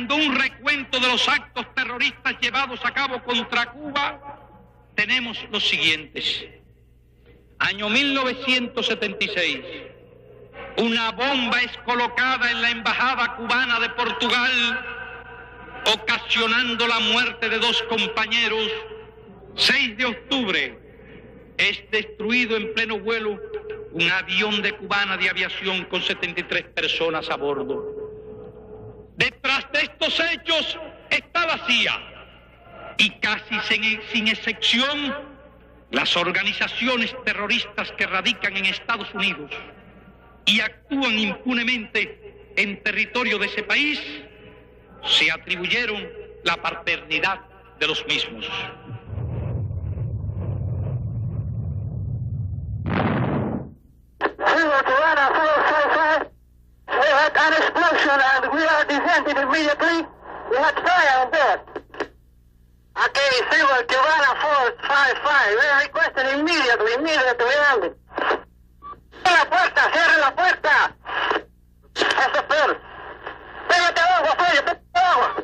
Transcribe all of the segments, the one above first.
haciendo un recuento de los actos terroristas llevados a cabo contra Cuba, tenemos los siguientes. Año 1976. Una bomba es colocada en la embajada cubana de Portugal, ocasionando la muerte de 2 compañeros. 6 de octubre, es destruido en pleno vuelo un avión de Cubana de Aviación con 73 personas a bordo. Detrás de estos hechos está la CIA y casi sin excepción las organizaciones terroristas que radican en Estados Unidos y actúan impunemente en territorio de ese país, se atribuyeron la paternidad de los mismos. We had an explosion and we are descending immediately. We had fire on board. Okay, Silver, Cubana 455. We are requesting immediately landing. Cierre la puerta. Eso es peor. Pégate abajo, Freddy, pégate abajo.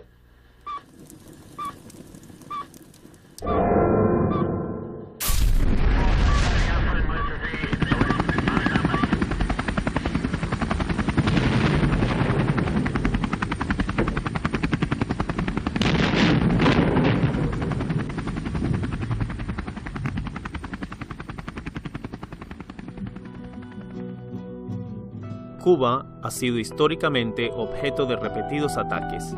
Cuba ha sido históricamente objeto de repetidos ataques.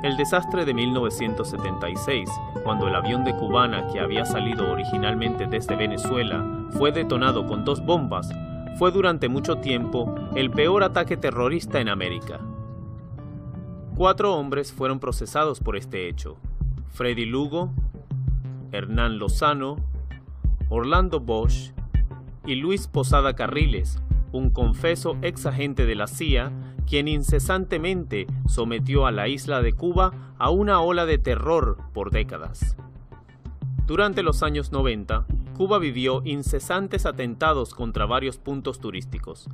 El desastre de 1976, cuando el avión de Cubana que había salido originalmente desde Venezuela fue detonado con 2 bombas, fue durante mucho tiempo el peor ataque terrorista en América. 4 hombres fueron procesados por este hecho: Freddy Lugo, Hernán Lozano, Orlando Bosch y Luis Posada Carriles, un confeso ex agente de la CIA, quien incesantemente sometió a la isla de Cuba a una ola de terror por décadas. Durante los años 90, Cuba vivió incesantes atentados contra varios puntos turísticos.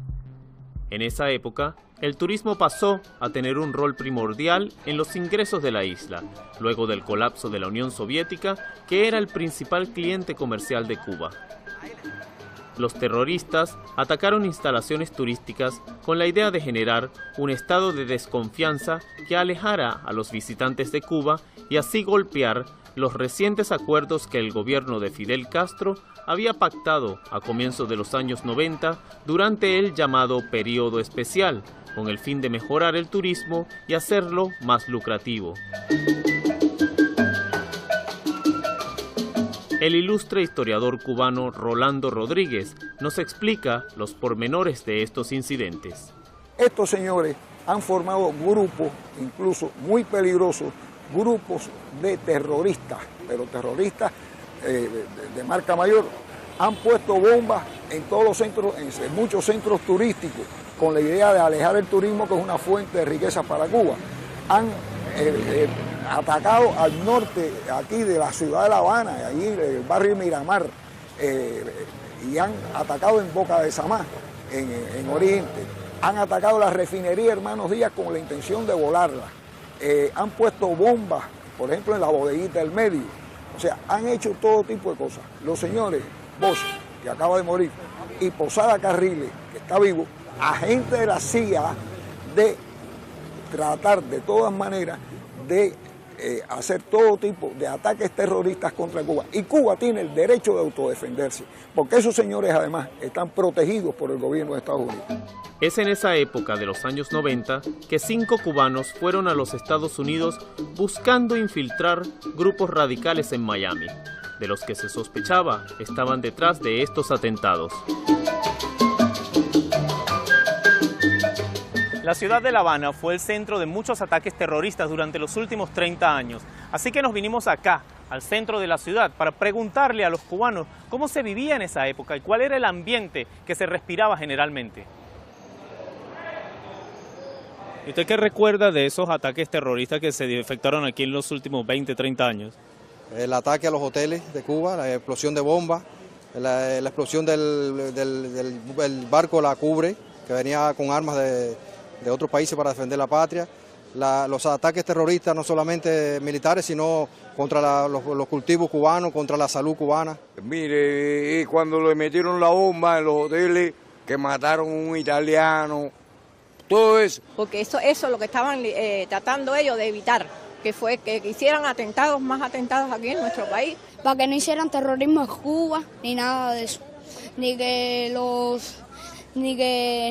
En esa época, el turismo pasó a tener un rol primordial en los ingresos de la isla, luego del colapso de la Unión Soviética, que era el principal cliente comercial de Cuba. Los terroristas atacaron instalaciones turísticas con la idea de generar un estado de desconfianza que alejara a los visitantes de Cuba y así golpear los recientes acuerdos que el gobierno de Fidel Castro había pactado a comienzos de los años 90 durante el llamado Período Especial, con el fin de mejorar el turismo y hacerlo más lucrativo. El ilustre historiador cubano Rolando Rodríguez nos explica los pormenores de estos incidentes. Estos señores han formado grupos, incluso muy peligrosos, grupos de terroristas, pero terroristas de marca mayor. Han puesto bombas en todos los centros, en muchos centros turísticos, con la idea de alejar el turismo, que es una fuente de riqueza para Cuba. Han atacado al norte aquí de la ciudad de La Habana, allí el barrio Miramar, y han atacado en Boca de Samá, en Oriente. Han atacado la refinería Hermanos Díaz con la intención de volarla. Han puesto bombas, por ejemplo, en la bodeguita del medio. O sea, han hecho todo tipo de cosas. Los señores Bosch, que acaba de morir, y Posada Carriles, que está vivo, agentes de la CIA, de tratar de todas maneras de hacer todo tipo de ataques terroristas contra Cuba. Y Cuba tiene el derecho de autodefenderse, porque esos señores además están protegidos por el gobierno de Estados Unidos. Es en esa época de los años 90 que 5 cubanos fueron a los Estados Unidos buscando infiltrar grupos radicales en Miami, de los que se sospechaba estaban detrás de estos atentados. La ciudad de La Habana fue el centro de muchos ataques terroristas durante los últimos 30 años. Así que nos vinimos acá, al centro de la ciudad, para preguntarle a los cubanos cómo se vivía en esa época y cuál era el ambiente que se respiraba generalmente. ¿Y usted qué recuerda de esos ataques terroristas que se efectuaron aquí en los últimos 20, 30 años? El ataque a los hoteles de Cuba, la explosión de bombas, la explosión del barco La Cubre, que venía con armas de otros países para defender la patria, los ataques terroristas, no solamente militares, sino contra los cultivos cubanos, contra la salud cubana. Mire, cuando le metieron la bomba en los hoteles, que mataron a un italiano, todo eso. Porque eso es lo que estaban tratando ellos de evitar, que fue que hicieran atentados, más atentados aquí en nuestro país. Para que no hicieran terrorismo en Cuba, ni nada de eso. Ni que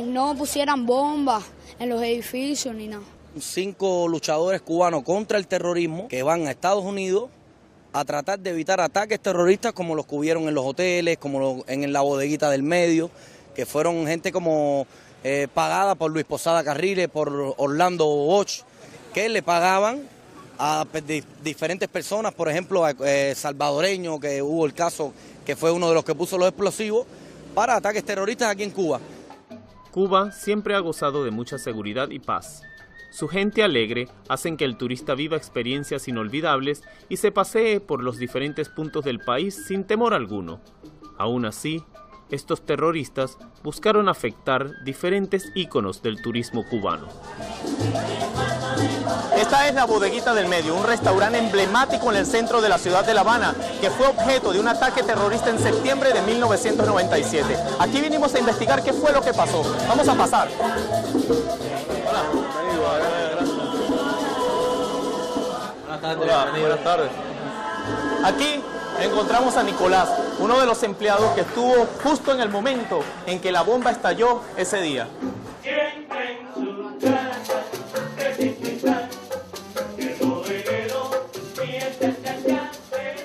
no pusieran bombas en los edificios, ni nada. 5 luchadores cubanos contra el terrorismo que van a Estados Unidos a tratar de evitar ataques terroristas como los que hubieron en los hoteles, como en la bodeguita del medio, que fueron gente como pagada por Luis Posada Carriles, por Orlando Bosch, que le pagaban a diferentes personas, por ejemplo, a salvadoreño, que hubo el caso que fue uno de los que puso los explosivos, para ataques terroristas aquí en Cuba. Cuba siempre ha gozado de mucha seguridad y paz. Su gente alegre hacen que el turista viva experiencias inolvidables y se pasee por los diferentes puntos del país sin temor alguno. Aún así, estos terroristas buscaron afectar diferentes íconos del turismo cubano. Esta es la Bodeguita del Medio, un restaurante emblemático en el centro de la ciudad de La Habana, que fue objeto de un ataque terrorista en septiembre de 1997. Aquí vinimos a investigar qué fue lo que pasó. Vamos a pasar. Hola. Buenas tardes. Aquí encontramos a Nicolás, uno de los empleados que estuvo justo en el momento en que la bomba estalló ese día.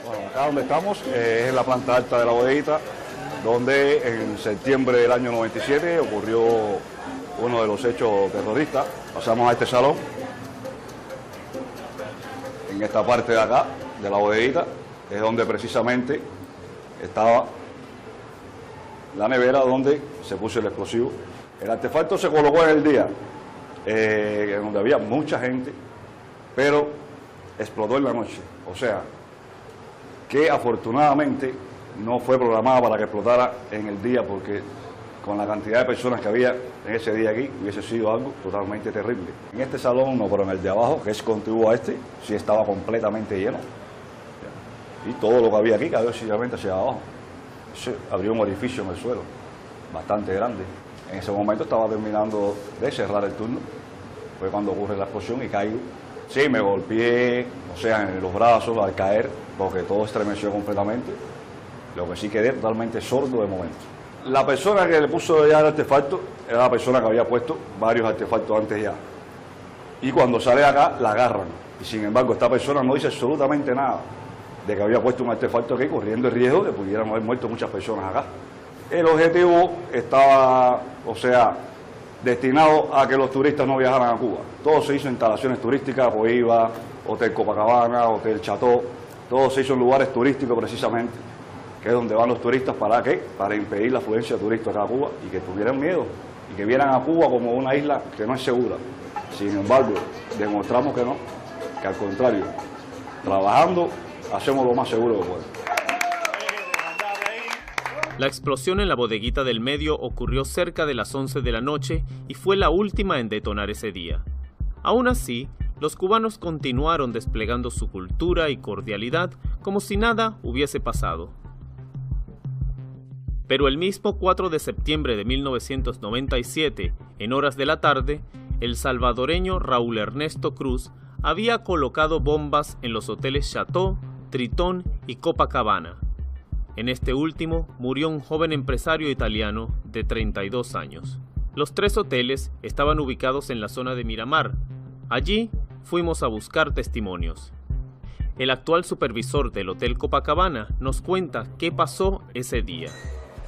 Bueno, acá donde estamos es en la planta alta de la bodeguita, donde en septiembre del año 97 ocurrió uno de los hechos terroristas. Pasamos a este salón, en esta parte de acá, de la bodeguita, es donde precisamente estaba la nevera donde se puso el explosivo. El artefacto se colocó en el día, donde había mucha gente, pero explotó en la noche. O sea, que afortunadamente no fue programada para que explotara en el día, porque con la cantidad de personas que había en ese día aquí, hubiese sido algo totalmente terrible. En este salón no, pero en el de abajo, que es contiguo a este, sí estaba completamente lleno. Y todo lo que había aquí cayó sencillamente hacia abajo. Se abrió un orificio en el suelo, bastante grande. En ese momento estaba terminando de cerrar el turno, fue cuando ocurre la explosión y caigo. Sí, me golpeé, o sea, en los brazos al caer, porque todo estremeció completamente. Lo que sí quedé totalmente sordo de momento. La persona que le puso ya el artefacto era la persona que había puesto varios artefactos antes ya. Y cuando sale acá, la agarran. Y sin embargo, esta persona no dice absolutamente nada de que había puesto un artefacto aquí, corriendo el riesgo de que pudieran haber muerto muchas personas acá. El objetivo estaba, o sea, destinado a que los turistas no viajaran a Cuba. Todo se hizo en instalaciones turísticas, Boiva, Hotel Copacabana, Hotel Chateau, todo se hizo en lugares turísticos precisamente, que es donde van los turistas. ¿Para qué? Para impedir la afluencia de turistas acá a Cuba y que tuvieran miedo y que vieran a Cuba como una isla que no es segura. Sin embargo, demostramos que no, que al contrario, trabajando hacemos lo más seguro que podemos. La explosión en la Bodeguita del Medio ocurrió cerca de las 11 de la noche y fue la última en detonar ese día. Aún así, los cubanos continuaron desplegando su cultura y cordialidad como si nada hubiese pasado. Pero el mismo 4 de septiembre de 1997, en horas de la tarde, el salvadoreño Raúl Ernesto Cruz había colocado bombas en los hoteles Chateau, Tritón y Copacabana. En este último murió un joven empresario italiano de 32 años. Los 3 hoteles estaban ubicados en la zona de Miramar. Allí fuimos a buscar testimonios. El actual supervisor del Hotel Copacabana nos cuenta qué pasó ese día.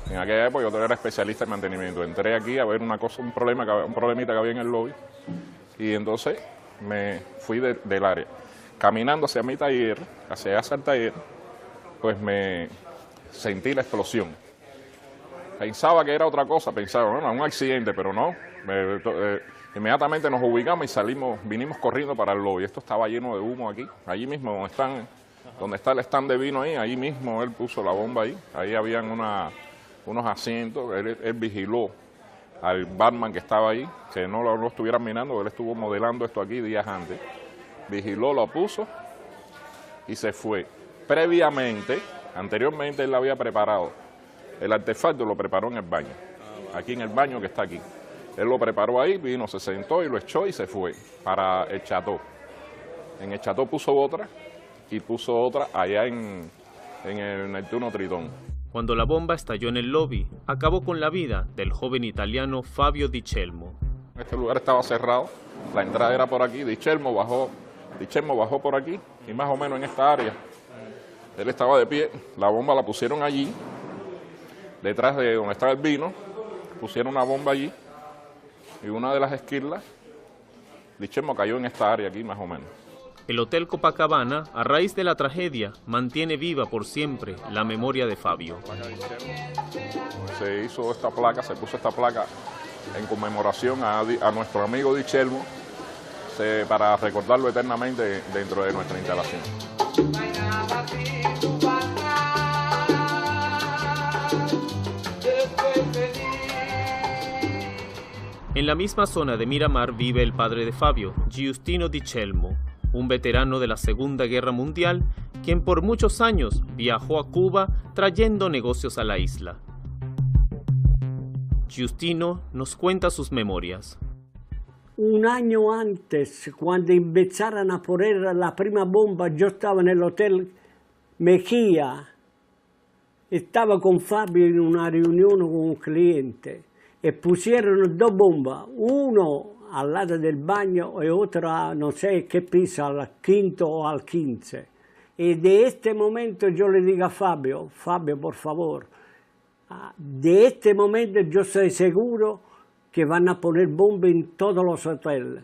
En aquella época yo era especialista en mantenimiento. Entré aquí a ver un problemita que había en el lobby y entonces me fui del área. Caminando hacia mi taller, hacia el taller, pues me sentí la explosión. Pensaba que era otra cosa, pensaba, bueno, un accidente, pero no. Inmediatamente nos ubicamos y vinimos corriendo para el lobby. Esto estaba lleno de humo aquí, allí mismo donde está el stand de vino ahí mismo él puso la bomba ahí. Ahí habían unos asientos, él vigiló al barman que estaba ahí, que no lo estuvieran minando, él estuvo modelando esto aquí días antes, vigiló, lo puso y se fue. Previamente, anteriormente él lo había preparado, el artefacto lo preparó en el baño, aquí en el baño que está aquí. Él lo preparó ahí, vino, se sentó y lo echó y se fue para el Chateau. En el Chateau puso otra y puso otra allá en el Neptuno Tritón. Cuando la bomba estalló en el lobby, acabó con la vida del joven italiano Fabio Di Celmo. Este lugar estaba cerrado, la entrada era por aquí, Di Celmo bajó por aquí y más o menos en esta área. Él estaba de pie, la bomba la pusieron allí, detrás de donde estaba el vino, pusieron una bomba allí y una de las esquirlas, Di Celmo cayó en esta área aquí más o menos. El Hotel Copacabana, a raíz de la tragedia, mantiene viva por siempre la memoria de Fabio. Se hizo esta placa, se puso esta placa en conmemoración a nuestro amigo Di Celmo, para recordarlo eternamente dentro de nuestra instalación. En la misma zona de Miramar vive el padre de Fabio, Giustino Di Celmo, un veterano de la Segunda Guerra Mundial, quien por muchos años viajó a Cuba trayendo negocios a la isla. Giustino nos cuenta sus memorias. Un año antes, cuando empezaron a poner la prima bomba, yo estaba en el Hotel Mejía. Estaba con Fabio en una reunión con un cliente e pusieron dos bombas, uno al lado del baño e otro no sé qué piso, al quinto o al 15. Y de este momento yo le digo a Fabio, por favor, de este momento yo estoy seguro que van a poner bombas en todos los hoteles.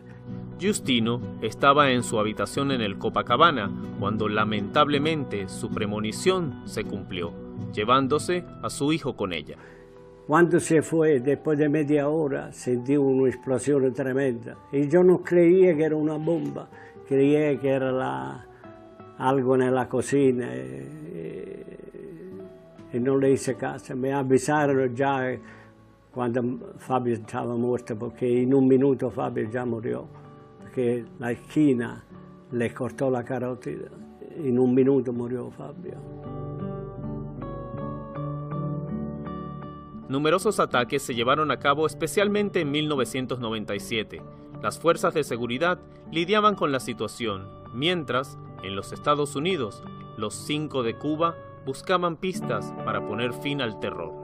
Giustino estaba en su habitación en el Copacabana cuando lamentablemente su premonición se cumplió, llevándose a su hijo con ella. Cuando se fue, después de media hora, sentí una explosión tremenda. Y yo no creía que era una bomba, creía que era algo en la cocina. Y no le hice caso. Me avisaron ya cuando Fabio estaba muerto, porque en un minuto Fabio ya murió. Porque la esquina le cortó la carótida. En un minuto murió Fabio. Numerosos ataques se llevaron a cabo especialmente en 1997. Las fuerzas de seguridad lidiaban con la situación, mientras, en los Estados Unidos, los 5 de Cuba buscaban pistas para poner fin al terror.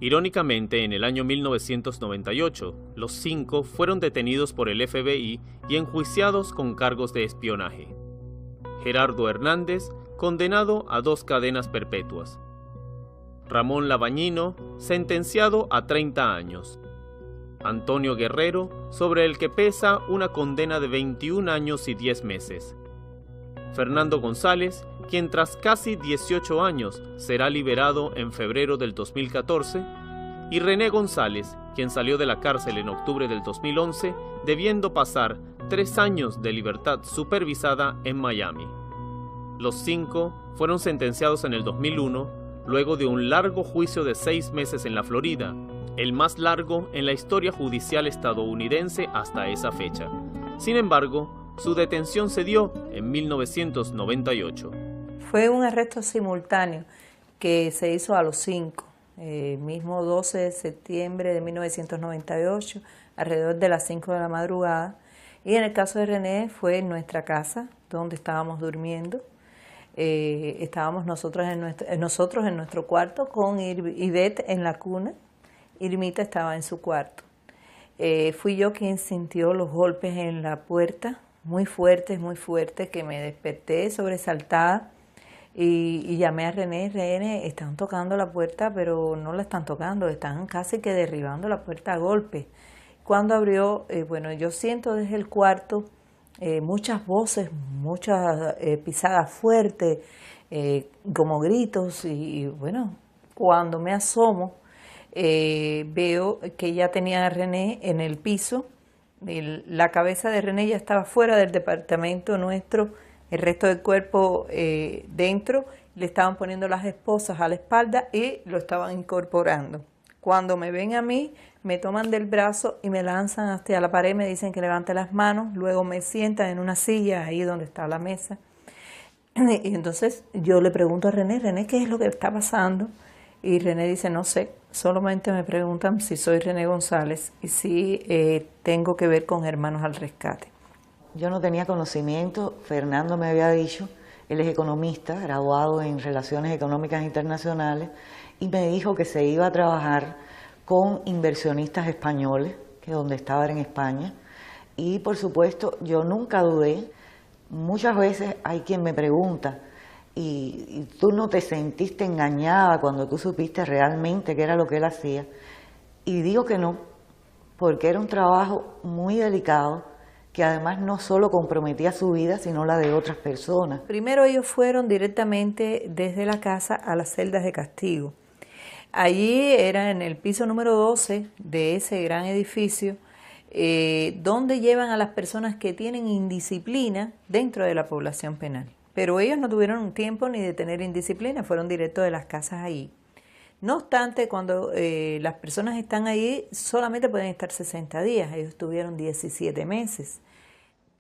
Irónicamente, en el año 1998, los 5 fueron detenidos por el FBI y enjuiciados con cargos de espionaje. Gerardo Hernández, condenado a 2 cadenas perpetuas. Ramón Labañino, sentenciado a 30 años. Antonio Guerrero, sobre el que pesa una condena de 21 años y 10 meses. Fernando González, quien tras casi 18 años será liberado en febrero del 2014, y René González, quien salió de la cárcel en octubre del 2011, debiendo pasar 3 años de libertad supervisada en Miami. Los 5 fueron sentenciados en el 2001, luego de un largo juicio de 6 meses en la Florida, el más largo en la historia judicial estadounidense hasta esa fecha. Sin embargo, su detención se dio en 1998. Fue un arresto simultáneo que se hizo a los 5, mismo 12 de septiembre de 1998, alrededor de las 5 de la madrugada. Y en el caso de René fue en nuestra casa, donde estábamos durmiendo. Estábamos nosotros en nuestro cuarto con Ivette en la cuna. Irmita estaba en su cuarto. Fui yo quien sintió los golpes en la puerta, muy fuertes, que me desperté sobresaltada y llamé a René, están tocando la puerta, pero no la están tocando, están casi que derribando la puerta a golpes. Cuando abrió, yo siento desde el cuarto muchas voces, muchas pisadas fuertes, como gritos y cuando me asomo veo que ya tenía a René en el piso, la cabeza de René ya estaba fuera del departamento nuestro, el resto del cuerpo dentro le estaban poniendo las esposas a la espalda y lo estaban incorporando. Cuando me ven a mí, me toman del brazo y me lanzan hacia la pared, me dicen que levante las manos, luego me sientan en una silla ahí donde está la mesa. Y entonces yo le pregunto a René, René, ¿qué es lo que está pasando? Y René dice, no sé, solamente me preguntan si soy René González y si tengo que ver con Hermanos al Rescate. Yo no tenía conocimiento, Fernando me había dicho, él es economista, graduado en Relaciones Económicas Internacionales, y me dijo que se iba a trabajar con inversionistas españoles, que donde estaba era en España, y por supuesto yo nunca dudé. Muchas veces hay quien me pregunta, ¿y tú no te sentiste engañada cuando tú supiste realmente qué era lo que él hacía? Y digo que no, porque era un trabajo muy delicado, que además no solo comprometía su vida, sino la de otras personas. Primero ellos fueron directamente desde la casa a las celdas de castigo. Allí era en el piso número 12 de ese gran edificio, donde llevan a las personas que tienen indisciplina dentro de la población penal. Pero ellos no tuvieron tiempo ni de tener indisciplina, fueron directos de las casas allí. No obstante, cuando las personas están allí, solamente pueden estar 60 días, ellos estuvieron 17 meses.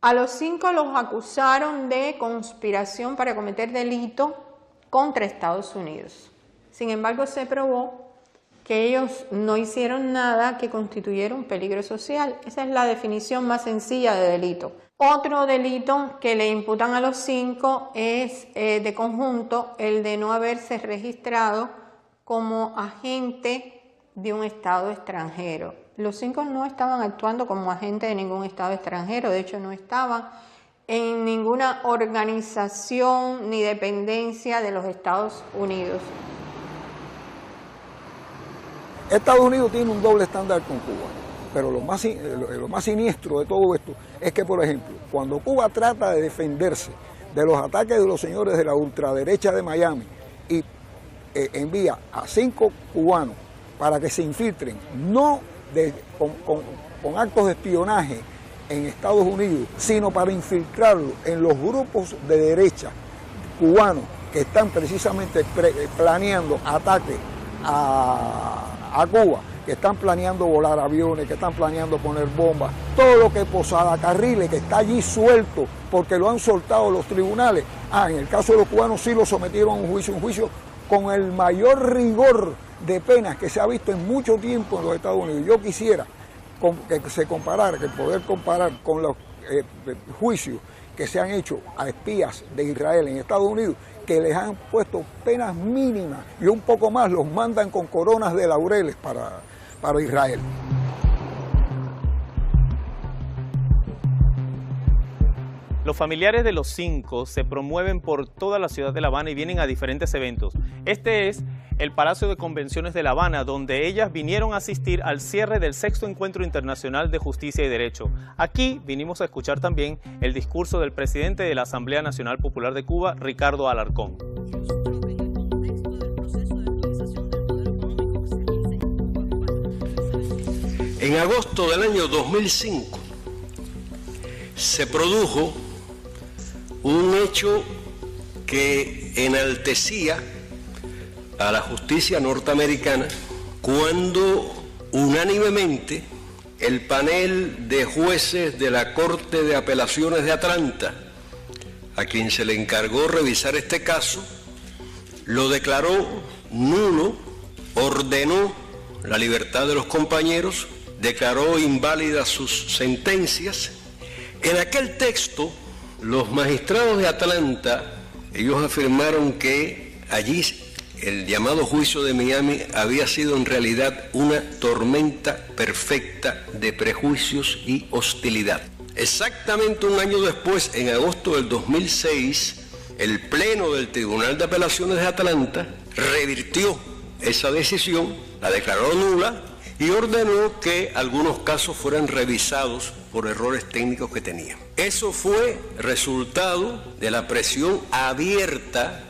A los 5 los acusaron de conspiración para cometer delito contra Estados Unidos. Sin embargo, se probó que ellos no hicieron nada que constituyera un peligro social. Esa es la definición más sencilla de delito. Otro delito que le imputan a los 5 es de conjunto el de no haberse registrado como agente de un Estado extranjero. Los 5 no estaban actuando como agentes de ningún Estado extranjero, de hecho no estaban en ninguna organización ni dependencia de los Estados Unidos. Estados Unidos tiene un doble estándar con Cuba, pero lo más siniestro de todo esto es que, por ejemplo, cuando Cuba trata de defenderse de los ataques de los señores de la ultraderecha de Miami y envía a 5 cubanos para que se infiltren, no con actos de espionaje en Estados Unidos, sino para infiltrarlo en los grupos de derecha cubanos que están precisamente planeando ataques a Cuba, que están planeando volar aviones, que están planeando poner bombas, todo lo que Posada Carriles, que está allí suelto porque lo han soltado los tribunales. En el caso de los cubanos sí lo sometieron a un juicio con el mayor rigor de penas que se ha visto en mucho tiempo en los Estados Unidos. Yo quisiera que se comparara, que poder comparar con los juicios que se han hecho a espías de Israel en Estados Unidos, que les han puesto penas mínimas y un poco más los mandan con coronas de laureles para Israel. Los familiares de los 5 se promueven por toda la ciudad de La Habana y vienen a diferentes eventos. Este es el Palacio de Convenciones de La Habana, donde ellas vinieron a asistir al cierre del 6º Encuentro Internacional de Justicia y Derecho. Aquí vinimos a escuchar también el discurso del presidente de la Asamblea Nacional Popular de Cuba, Ricardo Alarcón. En agosto del año 2005 se produjo un hecho que enaltecía a la justicia norteamericana cuando unánimemente el panel de jueces de la Corte de Apelaciones de Atlanta, a quien se le encargó revisar este caso, lo declaró nulo, ordenó la libertad de los compañeros, declaró inválidas sus sentencias. En aquel texto, los magistrados de Atlanta, ellos afirmaron que allí el llamado juicio de Miami había sido en realidad una tormenta perfecta de prejuicios y hostilidad. Exactamente un año después, en agosto del 2006, el Pleno del Tribunal de Apelaciones de Atlanta revirtió esa decisión, la declaró nula y ordenó que algunos casos fueran revisados por errores técnicos que tenían. Eso fue resultado de la presión abierta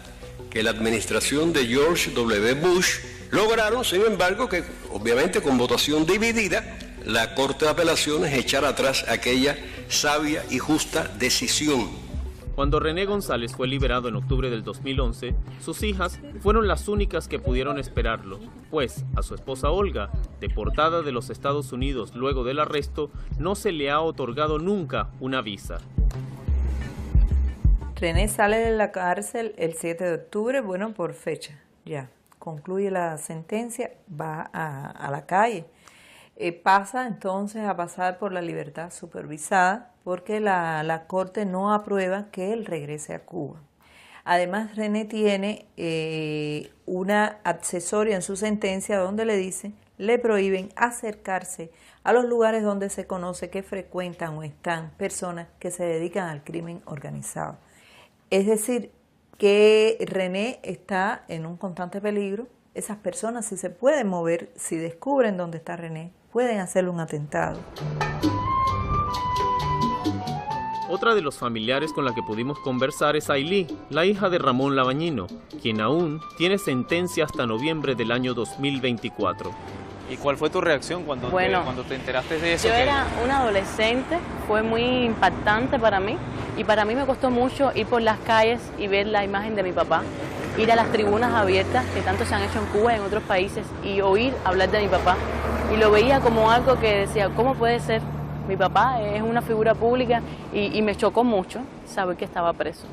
que la administración de George W. Bush lograron, sin embargo, que obviamente con votación dividida, la Corte de Apelaciones echara atrás aquella sabia y justa decisión. Cuando René González fue liberado en octubre del 2011, sus hijas fueron las únicas que pudieron esperarlo, pues a su esposa Olga, deportada de los Estados Unidos luego del arresto, no se le ha otorgado nunca una visa. René sale de la cárcel el 7 de octubre, bueno, por fecha, ya. Concluye la sentencia, va a la calle. Pasa entonces a pasar por la libertad supervisada porque la Corte no aprueba que él regrese a Cuba. Además, René tiene una accesoria en su sentencia donde le prohíben acercarse a los lugares donde se conoce que frecuentan o están personas que se dedican al crimen organizado. Es decir, que René está en un constante peligro. Esas personas, si se pueden mover, si descubren dónde está René, pueden hacerle un atentado. Otra de los familiares con la que pudimos conversar es Ailí, la hija de Ramón Labañino, quien aún tiene sentencia hasta noviembre del año 2024. ¿Y cuál fue tu reacción cuando te enteraste de eso? Yo era una adolescente, fue muy impactante para mí, y para mí me costó mucho ir por las calles y ver la imagen de mi papá, ir a las tribunas abiertas que tanto se han hecho en Cuba y en otros países y oír hablar de mi papá. Y lo veía como algo que decía, ¿cómo puede ser? Mi papá es una figura pública y me chocó mucho saber que estaba preso.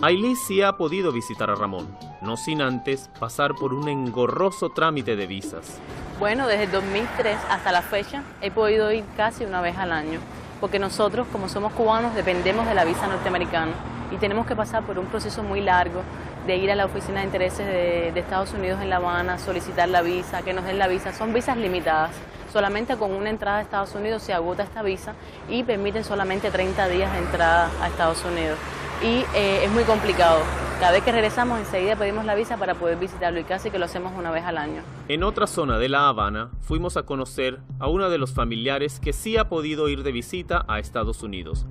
Ailí sí ha podido visitar a Ramón, no sin antes pasar por un engorroso trámite de visas. Bueno, desde el 2003 hasta la fecha he podido ir casi una vez al año, porque nosotros, como somos cubanos, dependemos de la visa norteamericana y tenemos que pasar por un proceso muy largo de ir a la Oficina de Intereses de Estados Unidos en La Habana, solicitar la visa, que nos den la visa. Son visas limitadas. Solamente con una entrada a Estados Unidos se agota esta visa y permiten solamente 30 días de entrada a Estados Unidos. Y es muy complicado. Cada vez que regresamos enseguida pedimos la visa para poder visitarlo y casi que lo hacemos una vez al año. En otra zona de La Habana fuimos a conocer a uno de los familiares que sí ha podido ir de visita a Estados Unidos.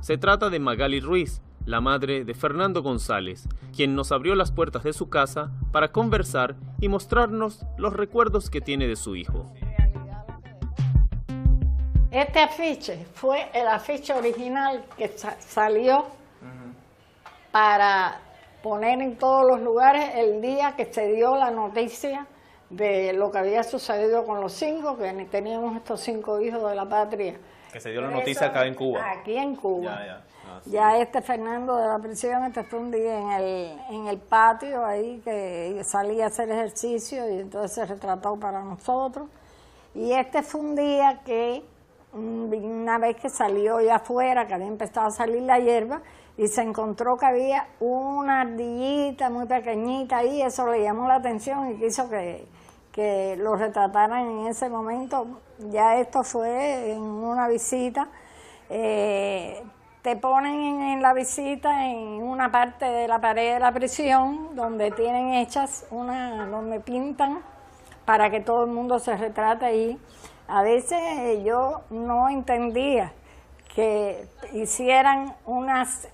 Se trata de Magali Ruiz, la madre de Fernando González, quien nos abrió las puertas de su casa para conversar y mostrarnos los recuerdos que tiene de su hijo. Este afiche fue el afiche original que salió para poner en todos los lugares el día que se dio la noticia de lo que había sucedido con los 5, que teníamos estos 5 hijos de la patria. Que se dio la noticia acá en Cuba. Aquí en Cuba. Ya este Fernando de la prisión, fue un día en el patio ahí que salía a hacer ejercicio y entonces se retrató para nosotros. Y este fue un día que una vez que salió ya afuera, que había empezado a salir la hierba, y se encontró que había una ardillita muy pequeñita ahí, eso le llamó la atención y quiso que lo retrataran en ese momento. Ya esto fue en una visita. Te ponen en la visita en una parte de la pared de la prisión donde tienen hechas donde pintan para que todo el mundo se retrate ahí. A veces yo no entendía que hicieran unas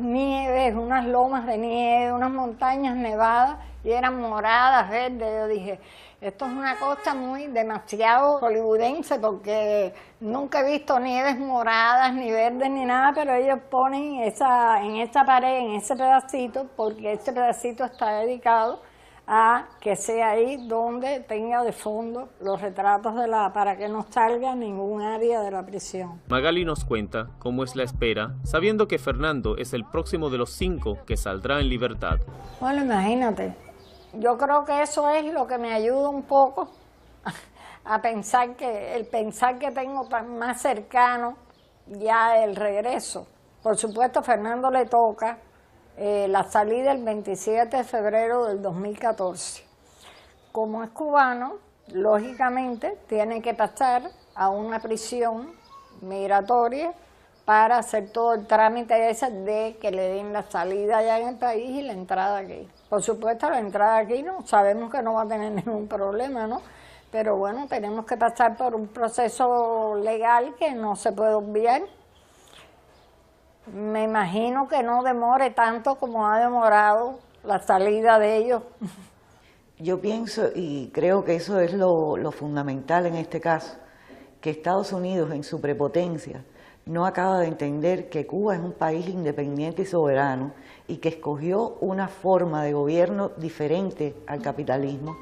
nieves, unas lomas de nieve, unas montañas nevadas y eran moradas, verdes. Yo dije, esto es una cosa demasiado hollywoodense porque nunca he visto nieves moradas, ni verdes, ni nada, pero ellos ponen en esa pared, en ese pedacito, porque ese pedacito está dedicado a que sea ahí donde tenga de fondo los retratos para que no salga ningún área de la prisión. Magali nos cuenta cómo es la espera, sabiendo que Fernando es el próximo de los 5 que saldrá en libertad. Bueno, imagínate, yo creo que eso es lo que me ayuda un poco a pensar que tengo más cercano ya el regreso. Por supuesto, a Fernando le toca la salida el 27 de febrero del 2014. Como es cubano, lógicamente tiene que pasar a una prisión migratoria para hacer todo el trámite ese de que le den la salida allá en el país y la entrada aquí. Por supuesto, la entrada aquí no, sabemos que no va a tener ningún problema, ¿no? Pero bueno, tenemos que pasar por un proceso legal que no se puede obviar. Me imagino que no demore tanto como ha demorado la salida de ellos. Yo pienso y creo que eso es lo fundamental en este caso, que Estados Unidos en su prepotencia no acaba de entender que Cuba es un país independiente y soberano y que escogió una forma de gobierno diferente al capitalismo,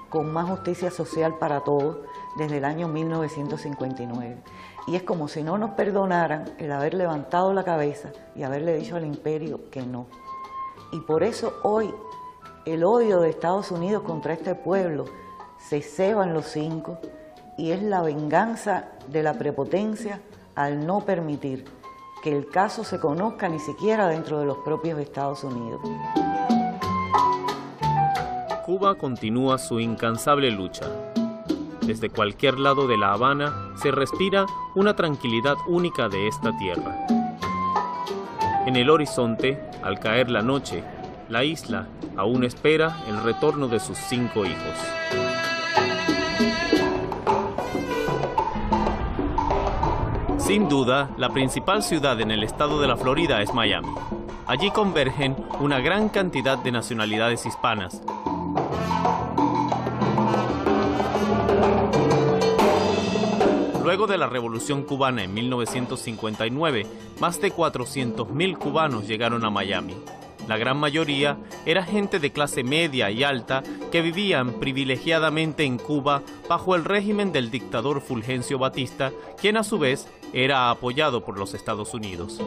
con más justicia social para todos desde el año 1959. Y es como si no nos perdonaran el haber levantado la cabeza y haberle dicho al imperio que no. Y por eso hoy el odio de Estados Unidos contra este pueblo se ceba en los 5 y es la venganza de la prepotencia al no permitir que el caso se conozca ni siquiera dentro de los propios Estados Unidos. Cuba continúa su incansable lucha. Desde cualquier lado de La Habana se respira una tranquilidad única de esta tierra. En el horizonte, al caer la noche, la isla aún espera el retorno de sus 5 hijos. Sin duda, la principal ciudad en el estado de la Florida es Miami. Allí convergen una gran cantidad de nacionalidades hispanas. Luego de la Revolución Cubana en 1959, más de 400.000 cubanos llegaron a Miami. La gran mayoría era gente de clase media y alta que vivían privilegiadamente en Cuba bajo el régimen del dictador Fulgencio Batista, quien a su vez era apoyado por los Estados Unidos.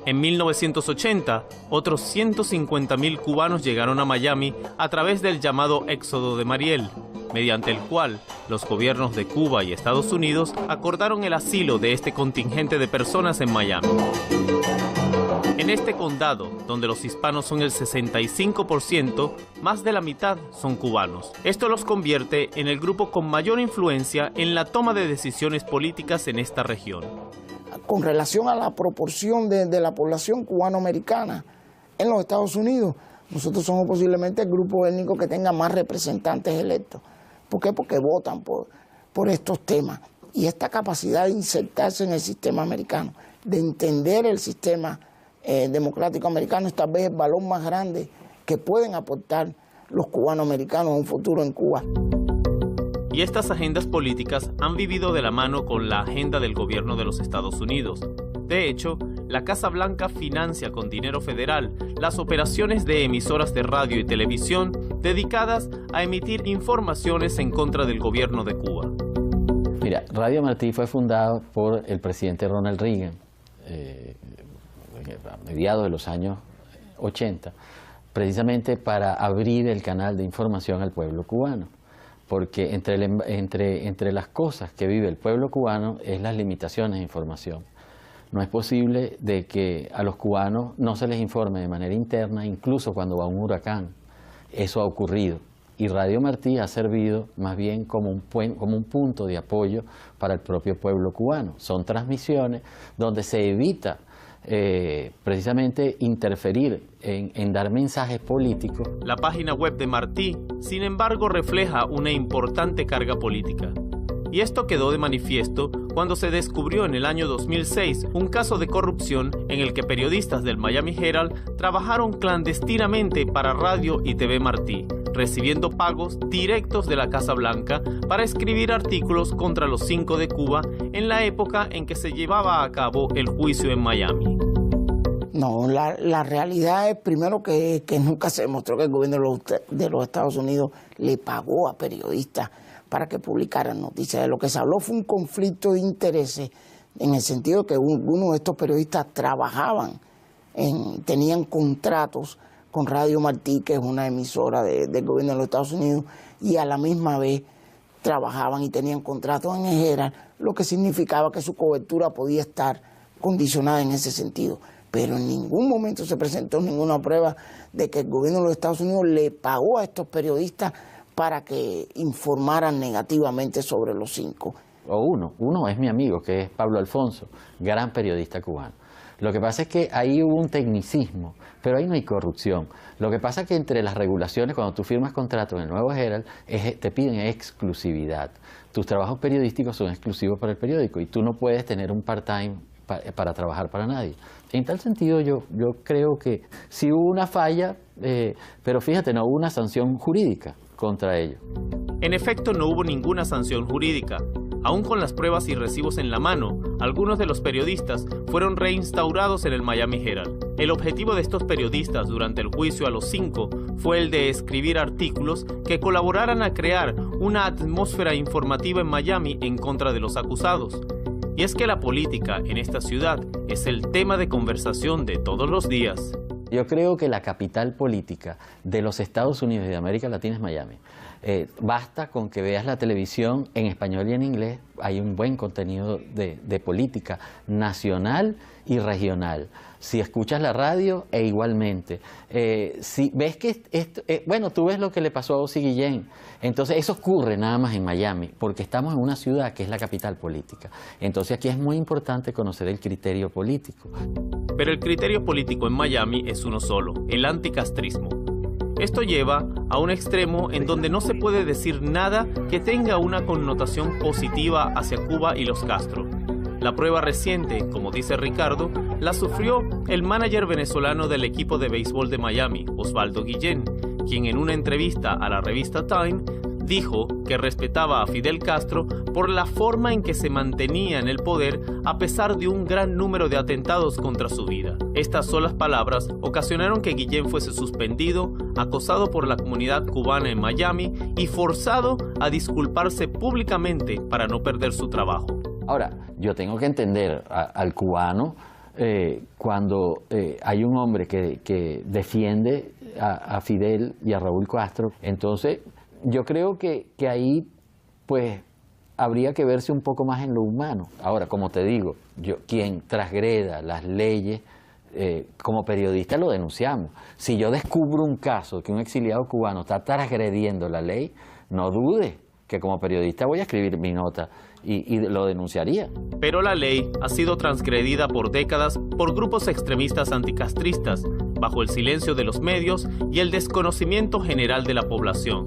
En 1980, otros 150.000 cubanos llegaron a Miami a través del llamado Éxodo de Mariel, mediante el cual los gobiernos de Cuba y Estados Unidos acordaron el asilo de este contingente de personas en Miami. En este condado, donde los hispanos son el 65%, más de la mitad son cubanos. Esto los convierte en el grupo con mayor influencia en la toma de decisiones políticas en esta región. Con relación a la proporción de la población cubanoamericana en los Estados Unidos, nosotros somos posiblemente el grupo étnico que tenga más representantes electos. ¿Por qué? Porque votan por estos temas. Y esta capacidad de insertarse en el sistema americano, de entender el sistema democrático americano, es tal vez el valor más grande que pueden aportar los cubanoamericanos a un futuro en Cuba. Y estas agendas políticas han vivido de la mano con la agenda del gobierno de los Estados Unidos. De hecho, la Casa Blanca financia con dinero federal las operaciones de emisoras de radio y televisión dedicadas a emitir informaciones en contra del gobierno de Cuba. Mira, Radio Martí fue fundado por el presidente Ronald Reagan a mediados de los años 80, precisamente para abrir el canal de información al pueblo cubano. Porque entre las cosas que vive el pueblo cubano es las limitaciones de información. No es posible de que a los cubanos no se les informe de manera interna, incluso cuando va un huracán. Eso ha ocurrido. Y Radio Martí ha servido más bien como un punto de apoyo para el propio pueblo cubano. Son transmisiones donde se evita precisamente interferir en dar mensajes políticos. La página web de Martí, sin embargo, refleja una importante carga política. Y esto quedó de manifiesto cuando se descubrió en el año 2006 un caso de corrupción en el que periodistas del Miami Herald trabajaron clandestinamente para Radio y TV Martí, recibiendo pagos directos de la Casa Blanca para escribir artículos contra los 5 de Cuba en la época en que se llevaba a cabo el juicio en Miami. No, la realidad es primero que nunca se demostró que el gobierno de los Estados Unidos le pagó a periodistas para que publicaran noticias. De lo que se habló fue un conflicto de intereses en el sentido de que algunos de estos periodistas trabajaban, tenían contratos con Radio Martí, que es una emisora del gobierno de los Estados Unidos, y a la misma vez trabajaban y tenían contratos en el Herald, lo que significaba que su cobertura podía estar condicionada en ese sentido. Pero en ningún momento se presentó ninguna prueba de que el gobierno de los Estados Unidos le pagó a estos periodistas para que informaran negativamente sobre los 5. Uno es mi amigo, que es Pablo Alfonso, gran periodista cubano. Lo que pasa es que ahí hubo un tecnicismo, pero ahí no hay corrupción. Lo que pasa es que entre las regulaciones, cuando tú firmas contratos en el Nuevo Herald, te piden exclusividad. Tus trabajos periodísticos son exclusivos para el periódico y tú no puedes tener un part-time para trabajar para nadie. En tal sentido, yo creo que sí hubo una falla, pero fíjate, no hubo una sanción jurídica contra ello. En efecto, no hubo ninguna sanción jurídica. Aún con las pruebas y recibos en la mano, algunos de los periodistas fueron reinstaurados en el Miami Herald. El objetivo de estos periodistas durante el juicio a los 5 fue el de escribir artículos que colaboraran a crear una atmósfera informativa en Miami en contra de los acusados. Y es que la política en esta ciudad es el tema de conversación de todos los días. Yo creo que la capital política de los Estados Unidos y de América Latina es Miami. Basta con que veas la televisión en español y en inglés, hay un buen contenido de política nacional y regional. Si escuchas la radio, igualmente. Si ves que bueno, tú ves lo que le pasó a Ozzie Guillén. Entonces, eso ocurre nada más en Miami, porque estamos en una ciudad que es la capital política. Entonces, aquí es muy importante conocer el criterio político. Pero el criterio político en Miami es uno solo, el anticastrismo. Esto lleva a un extremo en donde no se puede decir nada que tenga una connotación positiva hacia Cuba y los Castro. La prueba reciente, como dice Ricardo, la sufrió el manager venezolano del equipo de béisbol de Miami, Osvaldo Guillén, quien en una entrevista a la revista Time dijo que respetaba a Fidel Castro por la forma en que se mantenía en el poder a pesar de un gran número de atentados contra su vida. Estas solas palabras ocasionaron que Guillén fuese suspendido, acosado por la comunidad cubana en Miami y forzado a disculparse públicamente para no perder su trabajo. Ahora, yo tengo que entender al cubano cuando hay un hombre que defiende a Fidel y a Raúl Castro, entonces yo creo que ahí pues habría que verse un poco más en lo humano. Ahora, como te digo, quien transgreda las leyes, como periodista lo denunciamos. Si yo descubro un caso que un exiliado cubano está transgrediendo la ley, no dude que como periodista voy a escribir mi nota y lo denunciaría. Pero la ley ha sido transgredida por décadas por grupos extremistas anticastristas, bajo el silencio de los medios y el desconocimiento general de la población.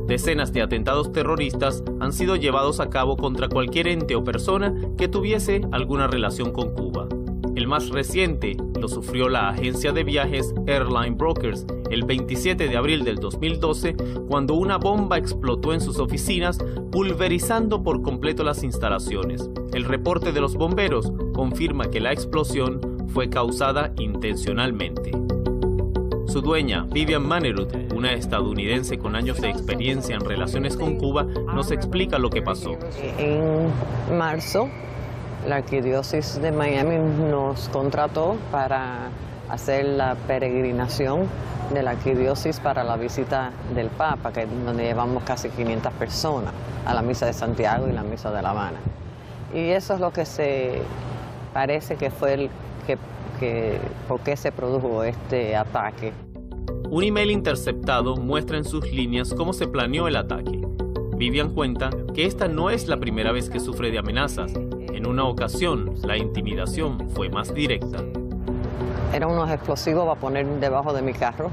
Decenas de atentados terroristas han sido llevados a cabo contra cualquier ente o persona que tuviese alguna relación con Cuba. El más reciente lo sufrió la agencia de viajes Airline Brokers el 27 de abril del 2012, cuando una bomba explotó en sus oficinas, pulverizando por completo las instalaciones. El reporte de los bomberos confirma que la explosión fue causada intencionalmente. Su dueña, Vivian Manerud, una estadounidense con años de experiencia en relaciones con Cuba, nos explica lo que pasó. En marzo, la Arquidiócesis de Miami nos contrató para hacer la peregrinación de la Arquidiócesis para la visita del Papa, donde llevamos casi 500 personas a la Misa de Santiago y la Misa de La Habana. Y eso es lo que se parece que fue por qué se produjo este ataque. Un email interceptado muestra en sus líneas cómo se planeó el ataque. Vivian cuenta que esta no es la primera vez que sufre de amenazas. En una ocasión, la intimidación fue más directa. Eran unos explosivos para poner debajo de mi carro.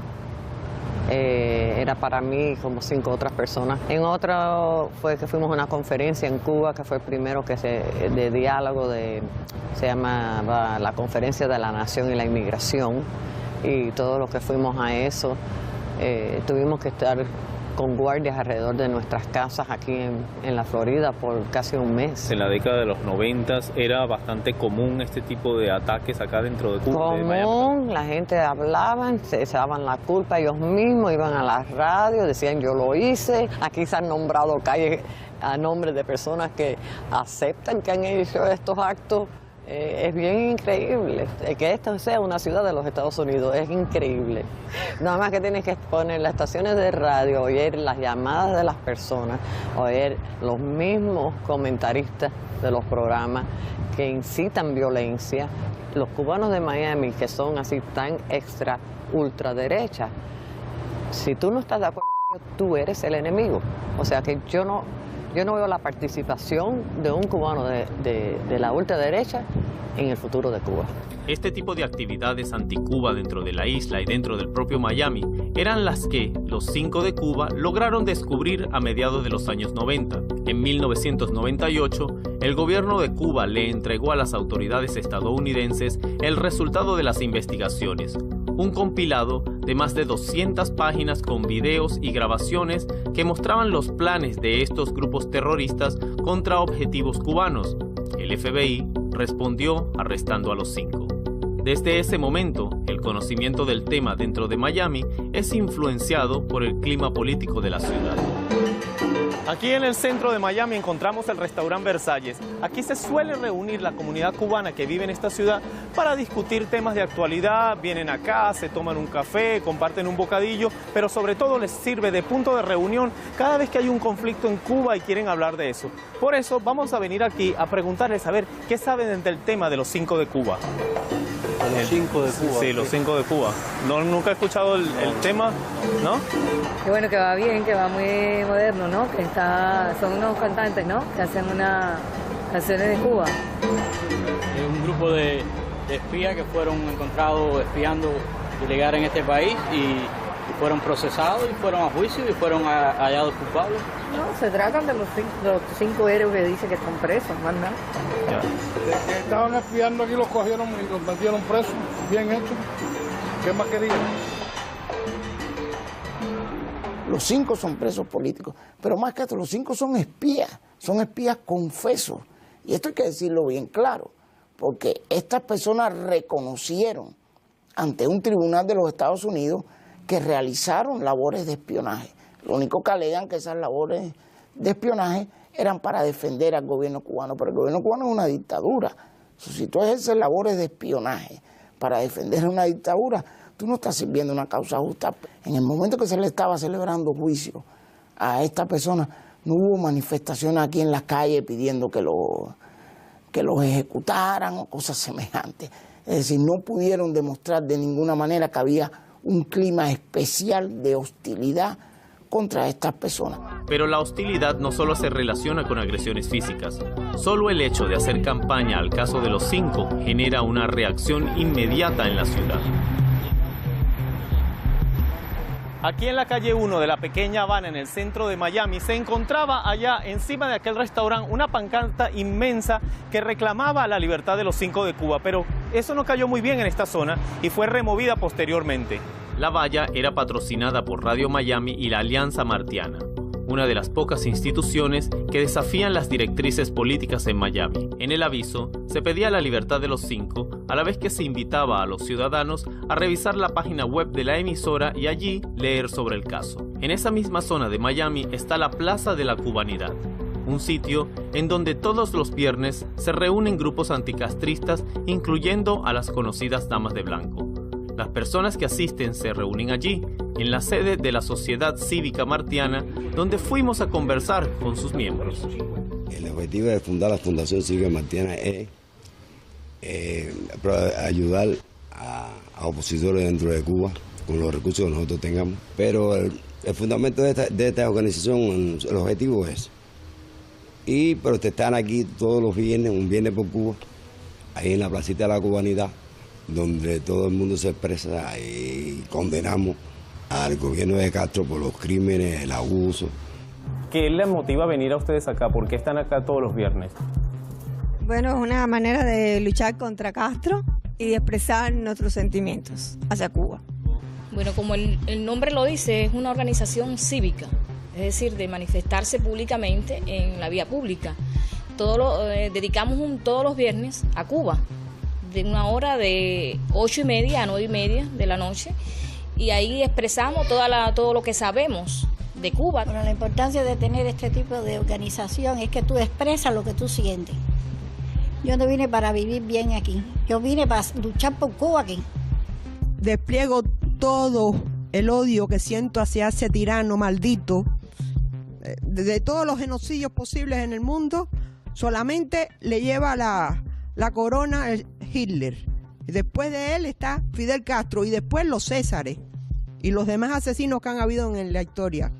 Era para mí y como 5 otras personas. En otra fue que fuimos a una conferencia en Cuba, que fue el primero de diálogo, se llamaba la Conferencia de la Nación y la Inmigración. Y todos los que fuimos a eso, tuvimos que estar con guardias alrededor de nuestras casas aquí en la Florida por casi un mes. En la década de los 90 era bastante común este tipo de ataques acá dentro de Cuba. Común, la gente hablaba, se daban la culpa ellos mismos, iban a la radio, decían yo lo hice. Aquí se han nombrado calles a nombre de personas que aceptan que han hecho estos actos. Es bien increíble que esta sea una ciudad de los Estados Unidos, es increíble. Nada más que tienes que poner las estaciones de radio, oír las llamadas de las personas, oír los mismos comentaristas de los programas que incitan violencia. Los cubanos de Miami, que son así tan extra ultraderecha, si tú no estás de acuerdo, tú eres el enemigo. O sea que yo no veo la participación de un cubano de la ultraderecha en el futuro de Cuba. Este tipo de actividades anti-Cuba dentro de la isla y dentro del propio Miami eran las que los 5 de Cuba lograron descubrir a mediados de los años 90. En 1998, el gobierno de Cuba le entregó a las autoridades estadounidenses el resultado de las investigaciones. un compilado de más de 200 páginas con videos y grabaciones que mostraban los planes de estos grupos terroristas contra objetivos cubanos. El FBI respondió arrestando a los 5. Desde ese momento, el conocimiento del tema dentro de Miami es influenciado por el clima político de la ciudad. Aquí en el centro de Miami encontramos el restaurante Versalles. Aquí se suele reunir la comunidad cubana que vive en esta ciudad para discutir temas de actualidad. Vienen acá, se toman un café, comparten un bocadillo, pero sobre todo les sirve de punto de reunión cada vez que hay un conflicto en Cuba y quieren hablar de eso. Por eso vamos a venir aquí a preguntarles a ver qué saben del tema de los 5 de Cuba. Los 5 de Cuba. Sí, los 5 de Cuba. Nunca he escuchado el tema, ¿no? Qué bueno, que va bien, que va muy moderno, ¿no? Que son unos cantantes, ¿no? Que hacen unas canciones de Cuba. Es un grupo de espías que fueron encontrados espiando ilegal en este país y fueron procesados y fueron a juicio y fueron hallados culpables. No, se tratan de los 5 héroes que dicen que están presos, más nada. Ya. Que estaban espiando aquí, los cogieron y los metieron presos, bien hecho. ¿Qué más querían? Los 5 son presos políticos, pero más que esto, los 5 son espías confesos. Y esto hay que decirlo bien claro, porque estas personas reconocieron ante un tribunal de los Estados Unidos que realizaron labores de espionaje. Lo único que alegan que esas labores de espionaje eran para defender al gobierno cubano, pero el gobierno cubano es una dictadura. Si tú ejerces labores de espionaje para defender una dictadura, tú no estás sirviendo una causa justa. En el momento que se le estaba celebrando juicio a esta persona, no hubo manifestaciones aquí en las calles pidiendo que los ejecutaran o cosas semejantes. Es decir, no pudieron demostrar de ninguna manera que había un clima especial de hostilidad contra estas personas. Pero la hostilidad no solo se relaciona con agresiones físicas. Solo el hecho de hacer campaña al caso de los 5 genera una reacción inmediata en la ciudad. Aquí en la calle 1 de la pequeña Habana, en el centro de Miami, se encontraba allá encima de aquel restaurante una pancarta inmensa que reclamaba la libertad de los 5 de Cuba, pero eso no cayó muy bien en esta zona y fue removida posteriormente. La valla era patrocinada por Radio Miami y la Alianza Martiana, una de las pocas instituciones que desafían las directrices políticas en Miami. En el aviso se pedía la libertad de los 5, a la vez que se invitaba a los ciudadanos a revisar la página web de la emisora y allí leer sobre el caso. En esa misma zona de Miami está la Plaza de la Cubanidad, un sitio en donde todos los viernes se reúnen grupos anticastristas, incluyendo a las conocidas Damas de Blanco. Las personas que asisten se reúnen allí, en la sede de la Sociedad Cívica Martiana, donde fuimos a conversar con sus miembros. El objetivo de fundar la Fundación Cívica Martiana es ayudar a opositores dentro de Cuba con los recursos que nosotros tengamos. Pero el fundamento de esta organización, el objetivo es protestar aquí todos los viernes, un viernes por Cuba, ahí en la placita de la Cubanidad, donde todo el mundo se expresa y condenamos al gobierno de Castro por los crímenes, el abuso. ¿Qué les motiva a venir a ustedes acá? ¿Por qué están acá todos los viernes? Bueno, es una manera de luchar contra Castro y de expresar nuestros sentimientos hacia Cuba. Bueno, como el nombre lo dice, es una organización cívica, es decir, de manifestarse públicamente en la vía pública. Dedicamos todos los viernes a Cuba, de una hora de 8:30 a 9:30 de la noche, y ahí expresamos todo lo que sabemos de Cuba. Bueno, la importancia de tener este tipo de organización es que tú expresas lo que tú sientes. Yo no vine para vivir bien aquí, yo vine para luchar por Cuba aquí. Despliego todo el odio que siento hacia ese tirano maldito, de todos los genocidios posibles en el mundo, solamente le lleva la corona Hitler. Después de él está Fidel Castro y después los Césares y los demás asesinos que han habido en la historia.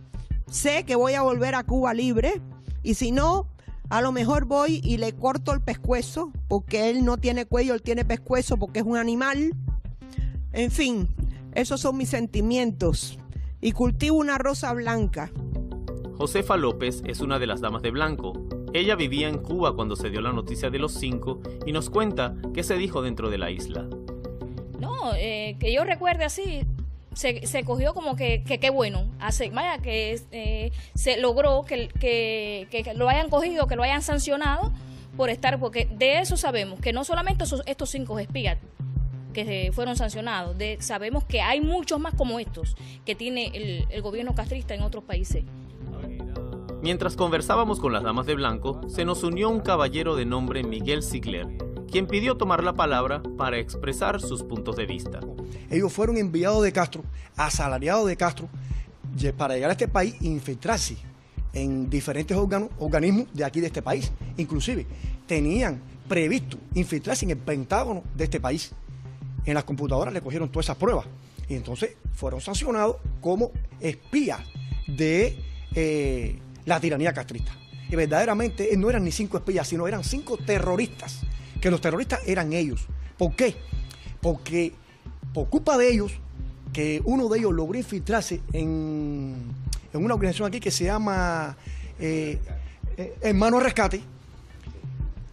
Sé que voy a volver a Cuba libre y si no, a lo mejor voy y le corto el pescuezo, porque él no tiene cuello, él tiene pescuezo porque es un animal. En fin, esos son mis sentimientos y cultivo una rosa blanca. Josefa López es una de las Damas de Blanco. Ella vivía en Cuba cuando se dio la noticia de los 5 y nos cuenta qué se dijo dentro de la isla. No, que yo recuerde así, se cogió como que qué bueno, vaya, que se logró que lo hayan cogido, que lo hayan sancionado por estar, porque de eso sabemos, que no solamente estos 5 espías que fueron sancionados, sabemos que hay muchos más como estos que tiene el gobierno castrista en otros países. Mientras conversábamos con las damas de blanco, se nos unió un caballero de nombre Miguel Sigler, quien pidió tomar la palabra para expresar sus puntos de vista. Ellos fueron enviados de Castro, asalariados de Castro, para llegar a este país e infiltrarse en diferentes organismos de aquí de este país. Inclusive tenían previsto infiltrarse en el Pentágono de este país. En las computadoras le cogieron todas esas pruebas y entonces fueron sancionados como espías de la tiranía castrista. Y verdaderamente no eran ni 5 espías, sino eran 5 terroristas, que los terroristas eran ellos. ¿Por qué? Porque por culpa de ellos, que uno de ellos logró infiltrarse en una organización aquí que se llama Hermanos Rescate,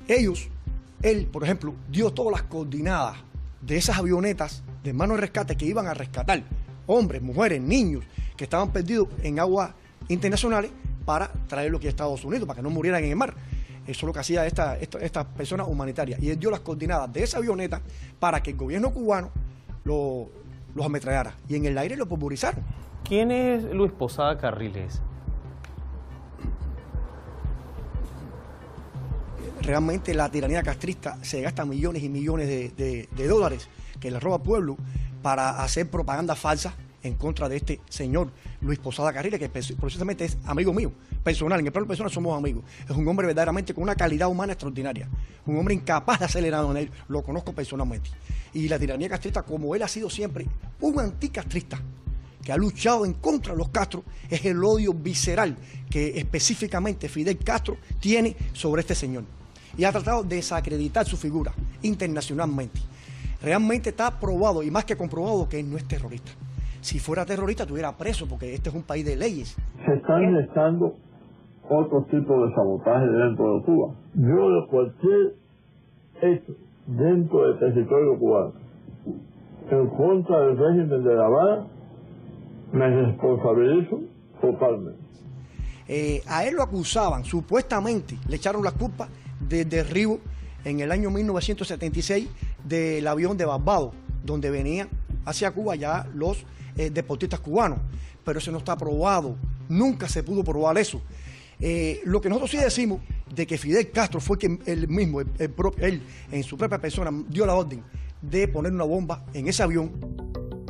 él, por ejemplo, dio todas las coordenadas de esas avionetas de Hermanos Rescate que iban a rescatar hombres, mujeres, niños que estaban perdidos en aguas internacionales para traerlos aquí a Estados Unidos, para que no murieran en el mar. Eso es lo que hacía estas personas humanitarias. Y él dio las coordenadas de esa avioneta para que el gobierno cubano los ametrallara. Y en el aire lo pulverizaron. ¿Quién es Luis Posada Carriles? Realmente la tiranía castrista se gasta millones y millones de dólares que le roba al pueblo para hacer propaganda falsa en contra de este señor Luis Posada Carriles, que precisamente es amigo mío, personal. En el plano personal somos amigos. Es un hombre verdaderamente con una calidad humana extraordinaria. Un hombre incapaz de hacer nada en él. Lo conozco personalmente. Y la tiranía castrista, como él ha sido siempre un anticastrista, que ha luchado en contra de los Castro, es el odio visceral que específicamente Fidel Castro tiene sobre este señor. Y ha tratado de desacreditar su figura internacionalmente. Realmente está probado, y más que comprobado, que él no es terrorista. Si fuera terrorista, estuviera preso, porque este es un país de leyes. Se están gestando otros tipos de sabotaje dentro de Cuba. Yo, de cualquier hecho dentro del territorio cubano en contra del régimen de La Habana, me responsabilizo totalmente. A él lo acusaban, supuestamente le echaron la culpa del derribo en el año 1976 del avión de Barbados, donde venían hacia Cuba ya los deportistas cubanos, pero eso no está probado, nunca se pudo probar eso. Lo que nosotros sí decimos de que Fidel Castro fue quien él mismo, él en su propia persona dio la orden de poner una bomba en ese avión.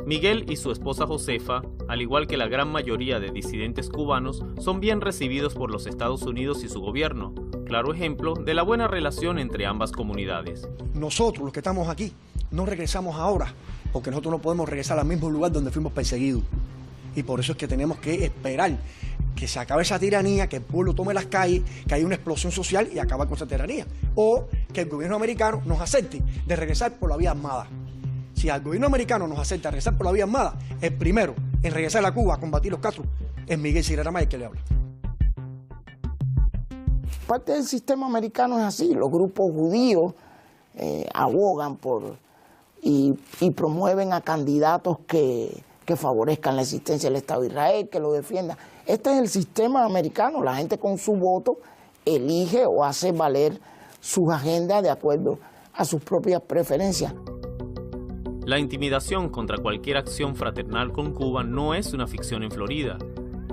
Miguel y su esposa Josefa, al igual que la gran mayoría de disidentes cubanos, son bien recibidos por los Estados Unidos y su gobierno. Claro ejemplo de la buena relación entre ambas comunidades. Nosotros, los que estamos aquí, no regresamos ahora, porque nosotros no podemos regresar al mismo lugar donde fuimos perseguidos. Y por eso es que tenemos que esperar que se acabe esa tiranía, que el pueblo tome las calles, que haya una explosión social y acabar con esa tiranía. O que el gobierno americano nos acepte de regresar por la vía armada. Si al gobierno americano nos acepta regresar por la vía armada, el primero en regresar a Cuba a combatir los Castro es Miguel Sigler Amaya, el que le habla. Parte del sistema americano es así, los grupos judíos abogan por y promueven a candidatos que favorezcan la existencia del Estado de Israel, que lo defiendan. Este es el sistema americano, la gente con su voto elige o hace valer sus agendas de acuerdo a sus propias preferencias. La intimidación contra cualquier acción fraternal con Cuba no es una ficción en Florida.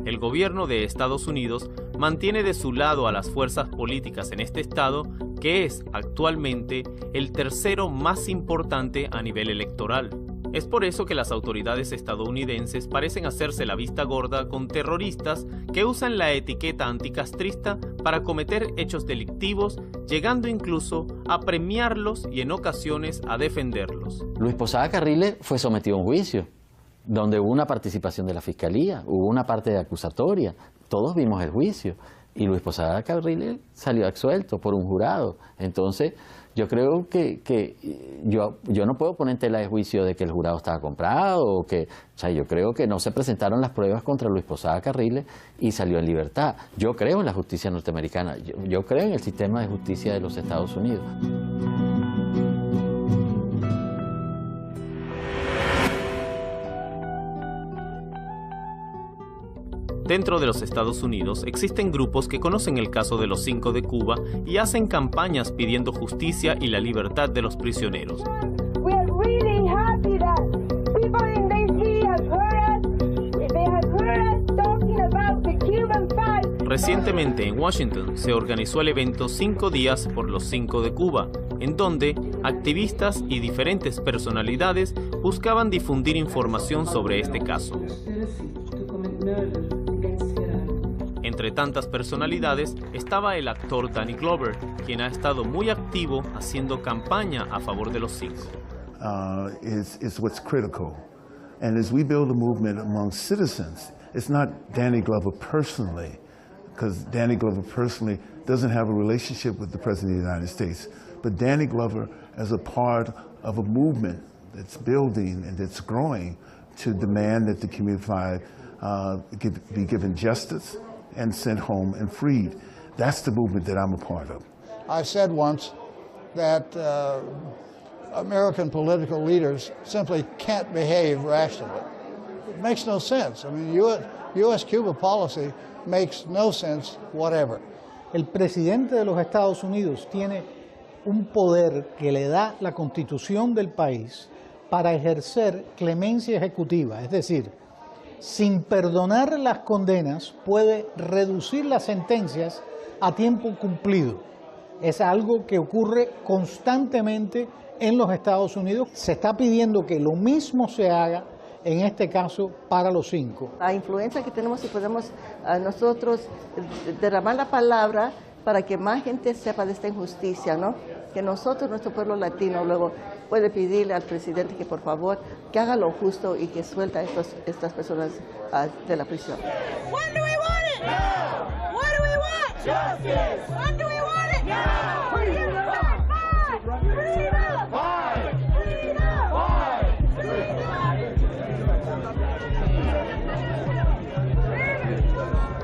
El gobierno de Estados Unidos mantiene de su lado a las fuerzas políticas en este estado, que es actualmente el tercero más importante a nivel electoral. Es por eso que las autoridades estadounidenses parecen hacerse la vista gorda con terroristas que usan la etiqueta anticastrista para cometer hechos delictivos, llegando incluso a premiarlos y en ocasiones a defenderlos. Luis Posada Carriles fue sometido a un juicio, donde hubo una participación de la Fiscalía, hubo una parte acusatoria, todos vimos el juicio, y Luis Posada Carriles salió absuelto por un jurado. Entonces, yo creo que yo no puedo poner en tela de juicio de que el jurado estaba comprado, o sea, yo creo que no se presentaron las pruebas contra Luis Posada Carriles y salió en libertad. Yo creo en la justicia norteamericana, yo creo en el sistema de justicia de los Estados Unidos. Dentro de los Estados Unidos existen grupos que conocen el caso de los 5 de Cuba y hacen campañas pidiendo justicia y la libertad de los prisioneros. Recientemente en Washington se organizó el evento 5 días por los 5 de Cuba, en donde activistas y diferentes personalidades buscaban difundir información sobre este caso. Entre tantas personalidades estaba el actor Danny Glover, quien ha estado muy activo haciendo campaña a favor de los 5. Is what's critical. And as we build a movement among citizens, it's not Danny Glover personally, because Danny Glover personally doesn't have a relationship with the President of the United States, but Danny Glover as a part of a movement that's building and that's growing to demand that the community be given justice and sent home and freed. That's the movement that I'm a part of. I said once that American political leaders simply can't behave rationally. It makes no sense. I mean, U.S.-Cuba policy makes no sense whatever. El presidente de los Estados Unidos tiene un poder que le da la Constitución del país para ejercer clemencia ejecutiva, es decir, sin perdonar las condenas puede reducir las sentencias a tiempo cumplido. Es algo que ocurre constantemente en los Estados Unidos. Se está pidiendo que lo mismo se haga en este caso para los 5. La influencia que tenemos y podemos nosotros derramar la palabra para que más gente sepa de esta injusticia, ¿no? Que nosotros, nuestro pueblo latino, luego puede pedirle al presidente que por favor que haga lo justo y que suelta a estas personas de la prisión. When do we want it? Now. What do we want? Justice. When do we want it? Now. Freedom.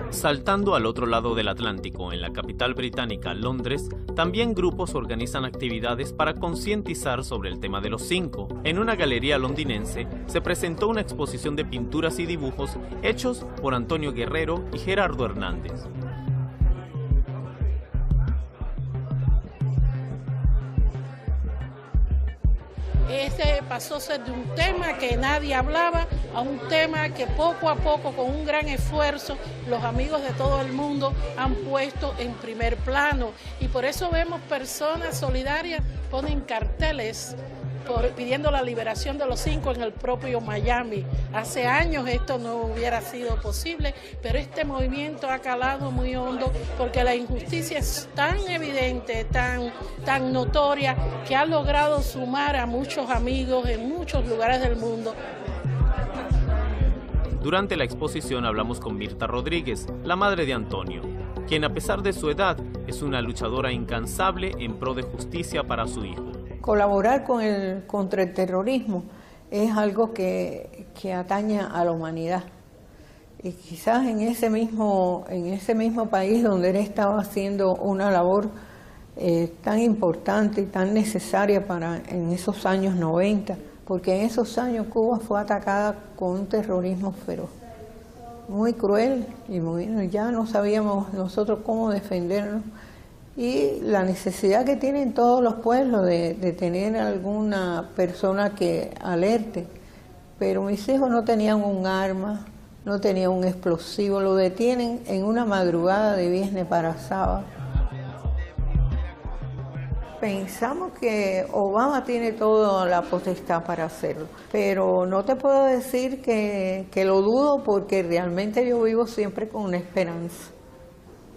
Saltando al otro lado del Atlántico, en la capital británica, Londres, también grupos organizan actividades para concientizar sobre el tema de los 5. En una galería londinense se presentó una exposición de pinturas y dibujos hechos por Antonio Guerrero y Gerardo Hernández. Ese pasó a ser de un tema que nadie hablaba a un tema que poco a poco, con un gran esfuerzo, los amigos de todo el mundo han puesto en primer plano. Y por eso vemos personas solidarias, ponen carteles pidiendo la liberación de los 5 en el propio Miami. Hace años esto no hubiera sido posible, pero este movimiento ha calado muy hondo porque la injusticia es tan evidente, tan notoria, que ha logrado sumar a muchos amigos en muchos lugares del mundo. Durante la exposición hablamos con Mirta Rodríguez, la madre de Antonio, quien a pesar de su edad es una luchadora incansable en pro de justicia para su hijo. Colaborar contra el terrorismo es algo que atañe a la humanidad. Y quizás en ese mismo país donde él estaba haciendo una labor tan importante y tan necesaria en esos años 90, porque en esos años Cuba fue atacada con un terrorismo feroz, muy cruel, y ya no sabíamos nosotros cómo defendernos. Y la necesidad que tienen todos los pueblos de tener alguna persona que alerte. Pero mis hijos no tenían un arma, no tenían un explosivo, lo detienen en una madrugada de viernes para sábado. Pensamos que Obama tiene toda la potestad para hacerlo, pero no te puedo decir que lo dudo, porque realmente yo vivo siempre con una esperanza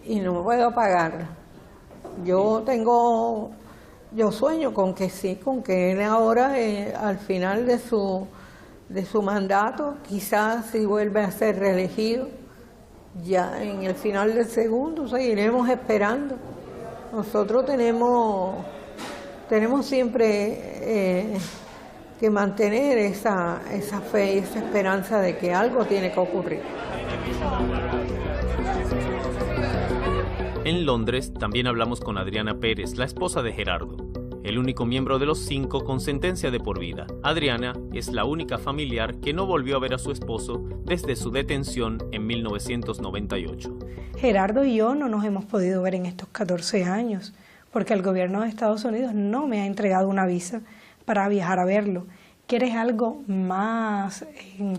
y no puedo apagarla. Yo sueño con que sí, con que él ahora al final de su mandato, quizás si vuelve a ser reelegido, ya en el final del segundo seguiremos esperando. Nosotros tenemos siempre que mantener esa fe y esa esperanza de que algo tiene que ocurrir. En Londres también hablamos con Adriana Pérez, la esposa de Gerardo. el único miembro de los 5 con sentencia de por vida. Adriana es la única familiar que no volvió a ver a su esposo desde su detención en 1998. Gerardo y yo no nos hemos podido ver en estos 14 años porque el gobierno de Estados Unidos no me ha entregado una visa para viajar a verlo. ¿Quieres algo más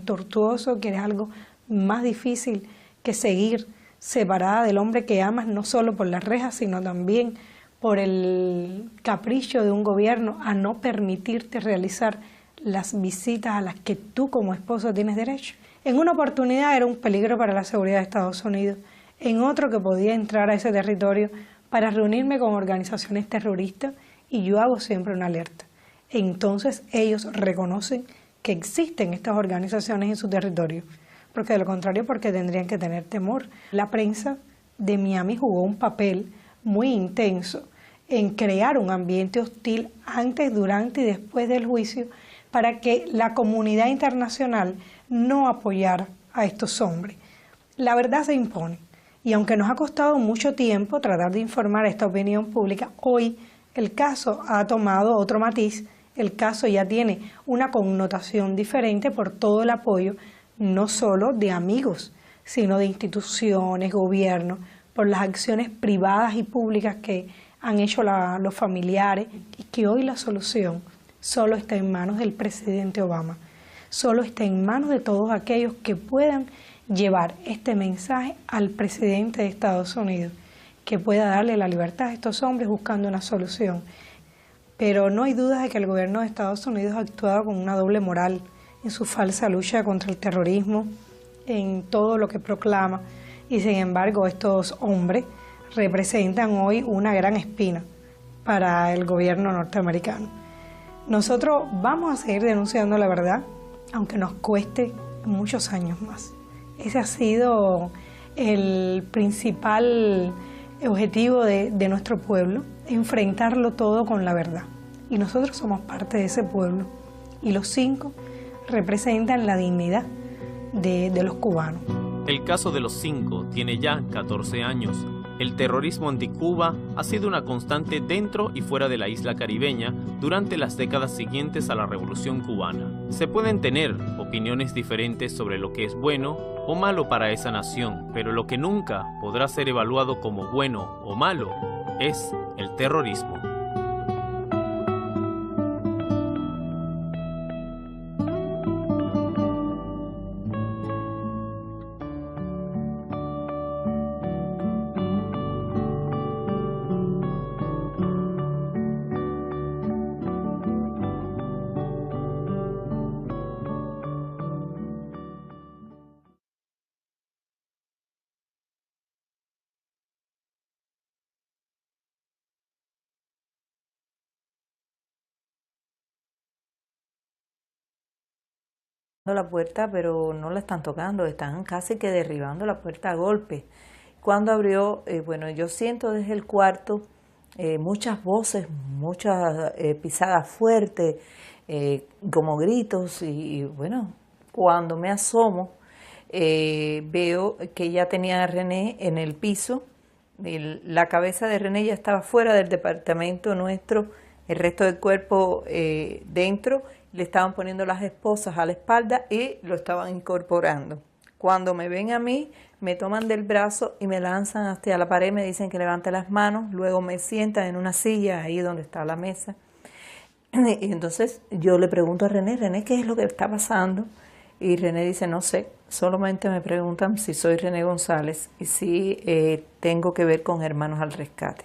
tortuoso? ¿Quieres algo más difícil que seguir separada del hombre que amas, no solo por las rejas, sino también por el capricho de un gobierno a no permitirte realizar las visitas a las que tú como esposo tienes derecho? En una oportunidad era un peligro para la seguridad de Estados Unidos, en otro que podía entrar a ese territorio para reunirme con organizaciones terroristas, y yo hago siempre una alerta. Entonces ellos reconocen que existen estas organizaciones en su territorio, porque de lo contrario, porque tendrían que tener temor. La prensa de Miami jugó un papel muy intenso en crear un ambiente hostil antes, durante y después del juicio para que la comunidad internacional no apoyara a estos hombres. La verdad se impone, y aunque nos ha costado mucho tiempo tratar de informar a esta opinión pública, hoy el caso ha tomado otro matiz. El caso ya tiene una connotación diferente por todo el apoyo, no solo de amigos, sino de instituciones, gobiernos, por las acciones privadas y públicas que han hecho los familiares, y que hoy la solución solo está en manos del presidente Obama, solo está en manos de todos aquellos que puedan llevar este mensaje al presidente de Estados Unidos, que pueda darle la libertad a estos hombres buscando una solución. Pero no hay duda de que el gobierno de Estados Unidos ha actuado con una doble moral en su falsa lucha contra el terrorismo, en todo lo que proclama, y sin embargo estos hombres representan hoy una gran espina para el gobierno norteamericano. Nosotros vamos a seguir denunciando la verdad, aunque nos cueste muchos años más. Ese ha sido el principal objetivo de nuestro pueblo, enfrentarlo todo con la verdad. Y nosotros somos parte de ese pueblo, y los 5 representan la dignidad de los cubanos. El caso de los 5 tiene ya 14 años. El terrorismo anticuba ha sido una constante dentro y fuera de la isla caribeña durante las décadas siguientes a la Revolución Cubana. Se pueden tener opiniones diferentes sobre lo que es bueno o malo para esa nación, pero lo que nunca podrá ser evaluado como bueno o malo es el terrorismo. la puerta, pero no la están tocando, están casi que derribando la puerta a golpes. Cuando abrió, bueno, yo siento desde el cuarto muchas voces, muchas pisadas fuertes, como gritos, y bueno, cuando me asomo veo que ya tenía a René en el piso, la cabeza de René ya estaba fuera del departamento nuestro, el resto del cuerpo dentro. Le estaban poniendo las esposas a la espalda y lo estaban incorporando. Cuando me ven a mí, me toman del brazo y me lanzan hacia la pared, me dicen que levante las manos, luego me sientan en una silla ahí donde está la mesa. Y entonces yo le pregunto a René, ¿qué es lo que está pasando? Y René dice, no sé, solamente me preguntan si soy René González y si tengo que ver con Hermanos al Rescate.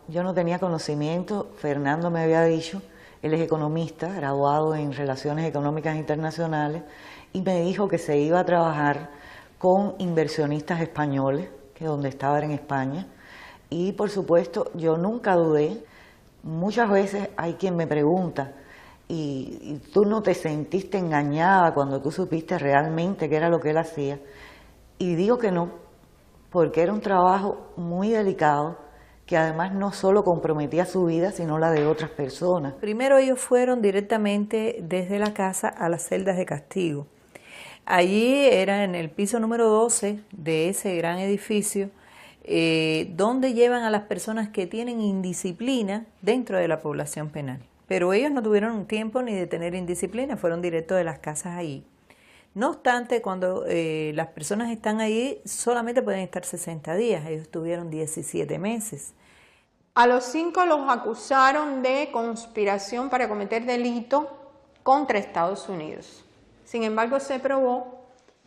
Yo no tenía conocimiento, Fernando me había dicho. Él es economista, graduado en Relaciones Económicas Internacionales, y me dijo que se iba a trabajar con inversionistas españoles, que donde estaba era en España. Y por supuesto, yo nunca dudé. Muchas veces hay quien me pregunta, ¿y tú no te sentiste engañada cuando tú supiste realmente qué era lo que él hacía? Y digo que no, porque era un trabajo muy delicado, que además no solo comprometía su vida, sino la de otras personas. Primero ellos fueron directamente desde la casa a las celdas de castigo. Allí era en el piso número 12 de ese gran edificio, donde llevan a las personas que tienen indisciplina dentro de la población penal. Pero ellos no tuvieron tiempo ni de tener indisciplina, fueron directos de las casas ahí. No obstante, cuando las personas están ahí, solamente pueden estar 60 días, ellos estuvieron 17 meses. A los 5 los acusaron de conspiración para cometer delito contra Estados Unidos. Sin embargo, se probó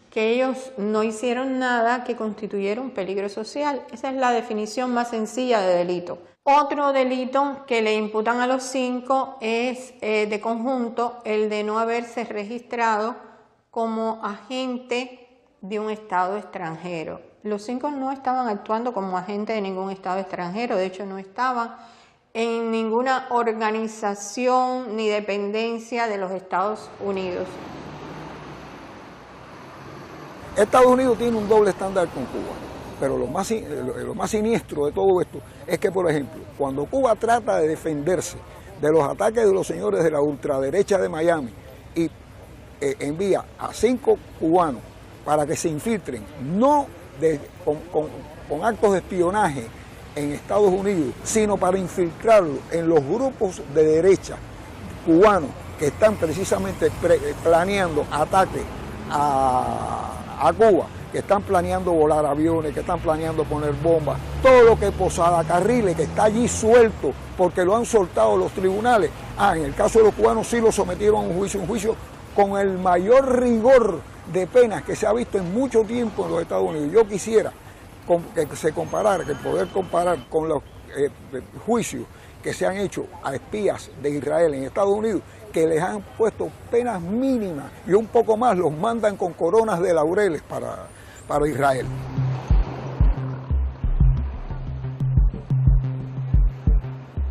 que ellos no hicieron nada que constituyera un peligro social. Esa es la definición más sencilla de delito. Otro delito que le imputan a los 5 es de conjunto el de no haberse registrado como agente de un Estado extranjero. Los 5 no estaban actuando como agentes de ningún Estado extranjero, de hecho no estaban en ninguna organización ni dependencia de los Estados Unidos. Estados Unidos tiene un doble estándar con Cuba, pero lo más siniestro de todo esto es que, por ejemplo, cuando Cuba trata de defenderse de los ataques de los señores de la ultraderecha de Miami y envía a 5 cubanos para que se infiltren, no con actos de espionaje en Estados Unidos, sino para infiltrarlo en los grupos de derecha cubanos que están precisamente planeando ataques a Cuba, que están planeando volar aviones, que están planeando poner bombas, todo lo que Posada Carriles, que está allí suelto porque lo han soltado los tribunales. En el caso de los cubanos sí lo sometieron a un juicio con el mayor rigor de penas que se ha visto en mucho tiempo en los Estados Unidos. Yo quisiera que se comparara, que poder comparar con los juicios que se han hecho a espías de Israel en Estados Unidos, que les han puesto penas mínimas y un poco más los mandan con coronas de laureles para Israel.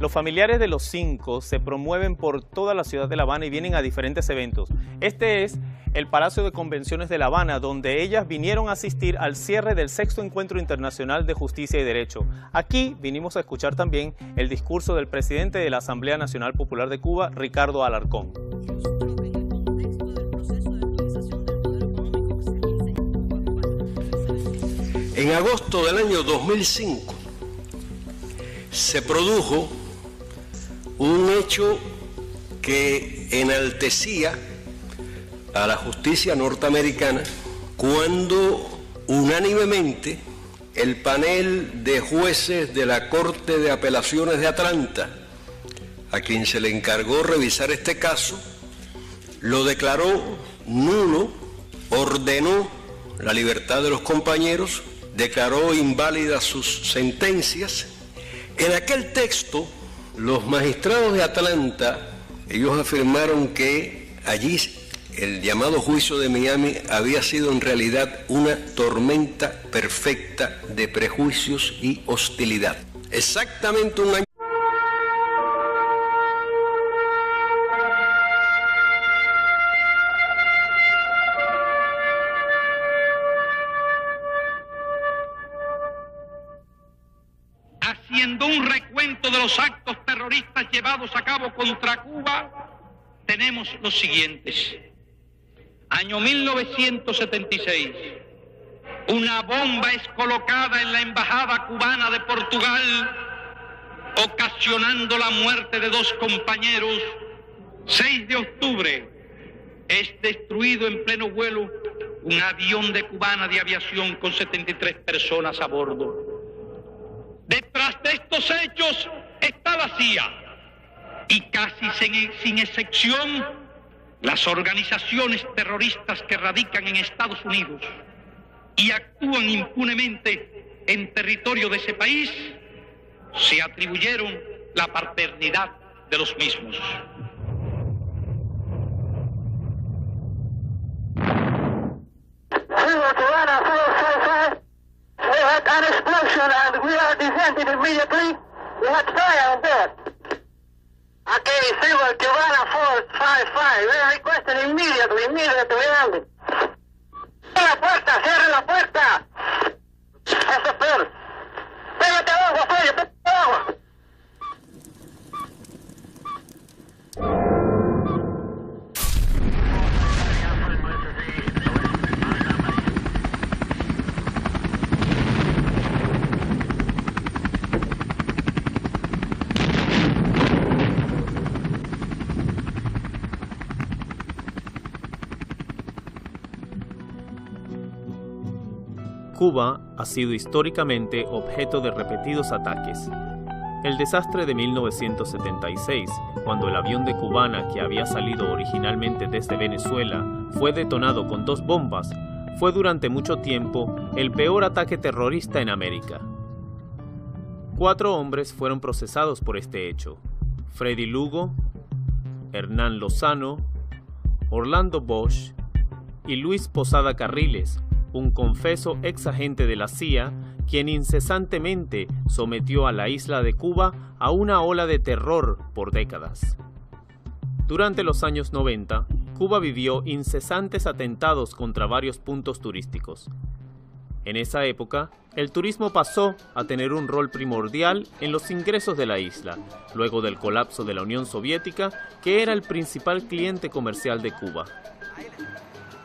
Los familiares de los 5 se promueven por toda la ciudad de La Habana y vienen a diferentes eventos. Este es el Palacio de Convenciones de La Habana, donde ellas vinieron a asistir al cierre del 6º Encuentro Internacional de Justicia y Derecho. Aquí vinimos a escuchar también el discurso del presidente de la Asamblea Nacional Popular de Cuba, Ricardo Alarcón. En agosto del año 2005 se produjo un hecho que enaltecía a la justicia norteamericana cuando unánimemente el panel de jueces de la Corte de Apelaciones de Atlanta, a quien se le encargó revisar este caso, lo declaró nulo, ordenó la libertad de los compañeros, declaró inválidas sus sentencias. En aquel texto, los magistrados de Atlanta, ellos afirmaron que allí el llamado juicio de Miami había sido en realidad una tormenta perfecta de prejuicios y hostilidad. Exactamente un año. Haciendo un recuento de los actos terroristas llevados a cabo contra Cuba, tenemos los siguientes. Año 1976, una bomba es colocada en la embajada cubana de Portugal, ocasionando la muerte de 2 compañeros. 6 de octubre, es destruido en pleno vuelo un avión de Cubana de Aviación con 73 personas a bordo. Detrás de estos hechos está la CIA y casi sin excepción las organizaciones terroristas que radican en Estados Unidos y actúan impunemente en territorio de ese país, se atribuyeron la paternidad de los mismos. We had an explosion and we are descending immediately. We had fire on board. Okay, Silver, Cubana 455. We are requesting immediately landing. Cierre la puerta. Eso es peor. Pégate abajo, Freddy, pégate abajo. Cuba ha sido históricamente objeto de repetidos ataques. El desastre de 1976, cuando el avión de Cubana que había salido originalmente desde Venezuela fue detonado con 2 bombas, fue durante mucho tiempo el peor ataque terrorista en América. 4 hombres fueron procesados por este hecho: Freddy Lugo, Hernán Lozano, Orlando Bosch y Luis Posada Carriles, un confeso ex agente de la CIA, quien incesantemente sometió a la isla de Cuba a una ola de terror por décadas. Durante los años 90, Cuba vivió incesantes atentados contra varios puntos turísticos. En esa época, el turismo pasó a tener un rol primordial en los ingresos de la isla, luego del colapso de la Unión Soviética, que era el principal cliente comercial de Cuba.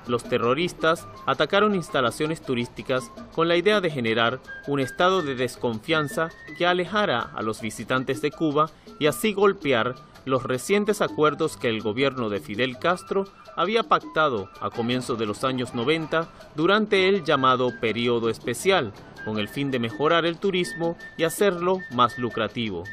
Los terroristas atacaron instalaciones turísticas con la idea de generar un estado de desconfianza que alejara a los visitantes de Cuba y así golpear los recientes acuerdos que el gobierno de Fidel Castro había pactado a comienzos de los años 90 durante el llamado Período Especial, con el fin de mejorar el turismo y hacerlo más lucrativo.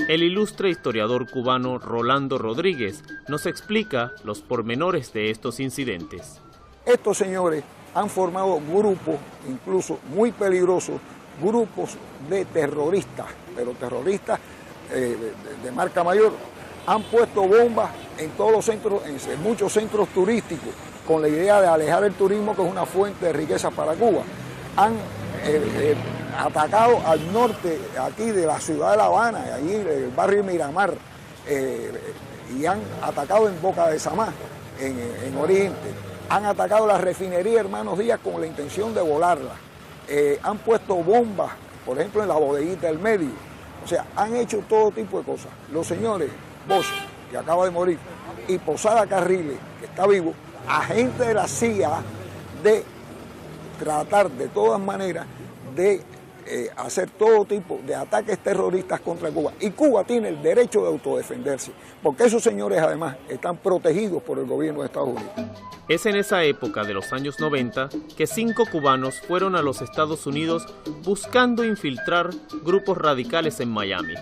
El ilustre historiador cubano Rolando Rodríguez nos explica los pormenores de estos incidentes. Estos señores han formado grupos, incluso muy peligrosos, grupos de terroristas, pero terroristas de marca mayor. Han puesto bombas en todos los centros, en muchos centros turísticos, con la idea de alejar el turismo, que es una fuente de riqueza para Cuba. Han atacado al norte aquí de la ciudad de La Habana, allí el barrio Miramar, y han atacado en Boca de Samá, en Oriente. Han atacado la refinería Hermanos Díaz con la intención de volarla. Han puesto bombas, por ejemplo, en la bodeguita del medio. O sea, han hecho todo tipo de cosas. Los señores Bosch, que acaba de morir, y Posada Carriles, que está vivo, agentes de la CIA, de tratar de todas maneras de hacer todo tipo de ataques terroristas contra Cuba. Y Cuba tiene el derecho de autodefenderse, porque esos señores además están protegidos por el gobierno de Estados Unidos. Es en esa época de los años 90 que 5 cubanos fueron a los Estados Unidos buscando infiltrar grupos radicales en Miami,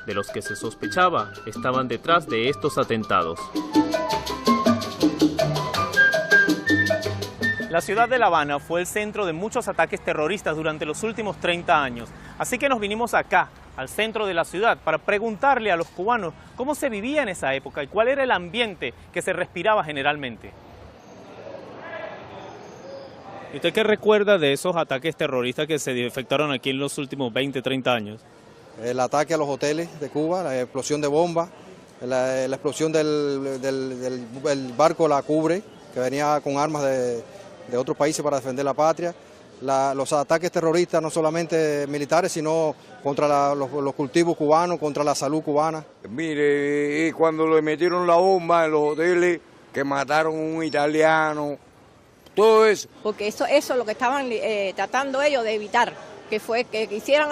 de los que se sospechaba estaban detrás de estos atentados. La ciudad de La Habana fue el centro de muchos ataques terroristas durante los últimos 30 años. Así que nos vinimos acá, al centro de la ciudad, para preguntarle a los cubanos cómo se vivía en esa época y cuál era el ambiente que se respiraba generalmente. ¿Y usted qué recuerda de esos ataques terroristas que se efectuaron aquí en los últimos 20, 30 años? El ataque a los hoteles de Cuba, la explosión de bombas, la explosión del barco La Cubre, que venía con armas de otros países para defender la patria, los ataques terroristas no solamente militares, sino contra los cultivos cubanos, contra la salud cubana. Mire, y cuando le metieron la bomba en los hoteles, que mataron a un italiano, todo eso. Porque eso es lo que estaban tratando ellos de evitar, que fue que hicieran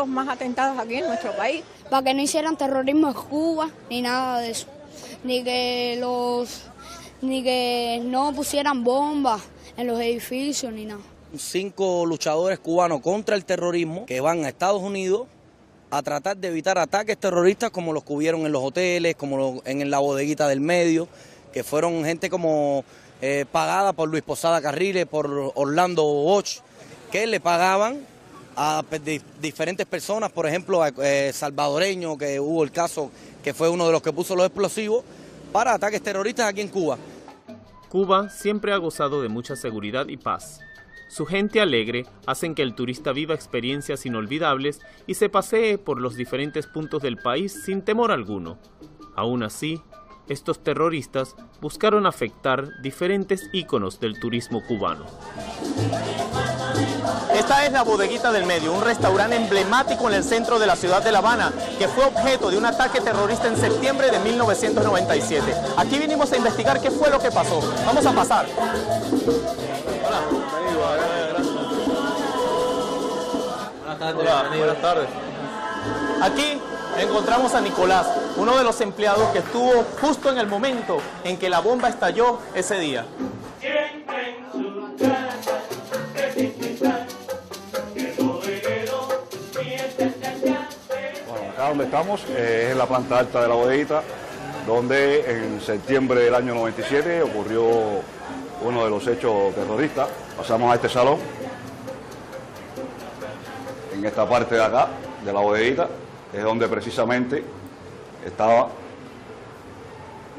más atentados aquí en nuestro país. Para que no hicieran terrorismo en Cuba, ni nada de eso, ni que no pusieran bombas en los edificios ni nada. 5 luchadores cubanos contra el terrorismo que van a Estados Unidos a tratar de evitar ataques terroristas como los que hubieron en los hoteles, como en la bodeguita del medio, que fueron gente como pagada por Luis Posada Carriles, por Orlando Bosch, que le pagaban a diferentes personas, por ejemplo, salvadoreño, que hubo el caso que fue uno de los que puso los explosivos, para ataques terroristas aquí en Cuba. Cuba siempre ha gozado de mucha seguridad y paz. Su gente alegre hacen que el turista viva experiencias inolvidables y se pasee por los diferentes puntos del país sin temor alguno. Aún así, estos terroristas buscaron afectar diferentes íconos del turismo cubano. Esta es la bodeguita del medio, un restaurante emblemático en el centro de la ciudad de La Habana, que fue objeto de un ataque terrorista en septiembre de 1997. Aquí vinimos a investigar qué fue lo que pasó. Vamos a pasar. Hola. Buenas tardes. Aquí encontramos a Nicolás, uno de los empleados que estuvo justo en el momento en que la bomba estalló ese día. Acá donde estamos es en la planta alta de la bodeguita, donde en septiembre del año 97 ocurrió uno de los hechos terroristas. Pasamos a este salón, en esta parte de acá, de la bodeguita, es donde precisamente estaba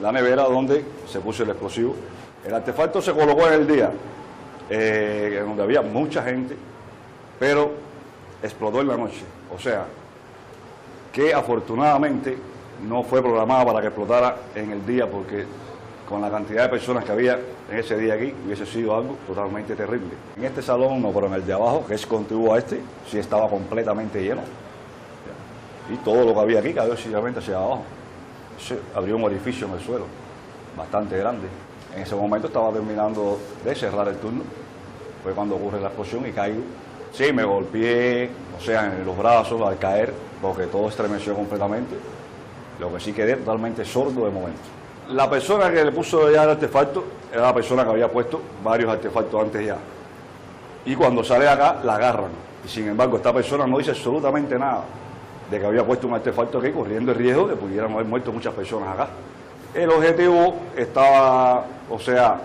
la nevera donde se puso el explosivo. El artefacto se colocó en el día, donde había mucha gente, pero explotó en la noche. O sea, que afortunadamente no fue programada para que explotara en el día, porque con la cantidad de personas que había en ese día aquí, hubiese sido algo totalmente terrible. En este salón, no, pero en el de abajo, que es contiguo a este, sí estaba completamente lleno. Y todo lo que había aquí cayó sencillamente hacia abajo. Se abrió un orificio en el suelo, bastante grande. En ese momento estaba terminando de cerrar el turno, fue cuando ocurre la explosión y caigo. Sí, me golpeé, o sea, en los brazos al caer, porque todo estremeció completamente. Lo que sí quedé totalmente sordo de momento. La persona que le puso ya el artefacto era la persona que había puesto varios artefactos antes ya. Y cuando sale acá, la agarran. Y sin embargo, esta persona no dice absolutamente nada de que había puesto un artefacto aquí, corriendo el riesgo de que pudieran haber muerto muchas personas acá. El objetivo estaba, o sea,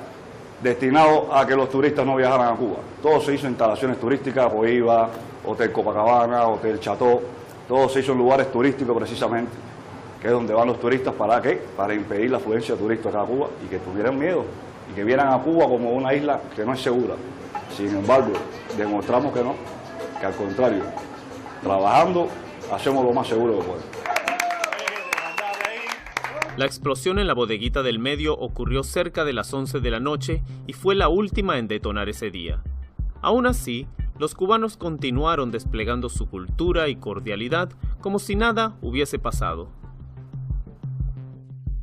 destinado a que los turistas no viajaran a Cuba. Todo se hizo en instalaciones turísticas, Boiva, Hotel Copacabana, Hotel Chateau, todo se hizo en lugares turísticos precisamente, que es donde van los turistas. ¿Para qué? Para impedir la afluencia de turistas acá a Cuba y que tuvieran miedo y que vieran a Cuba como una isla que no es segura. Sin embargo, demostramos que no, que al contrario, trabajando hacemos lo más seguro que podemos. La explosión en la bodeguita del medio ocurrió cerca de las 11 de la noche y fue la última en detonar ese día. Aún así, los cubanos continuaron desplegando su cultura y cordialidad como si nada hubiese pasado.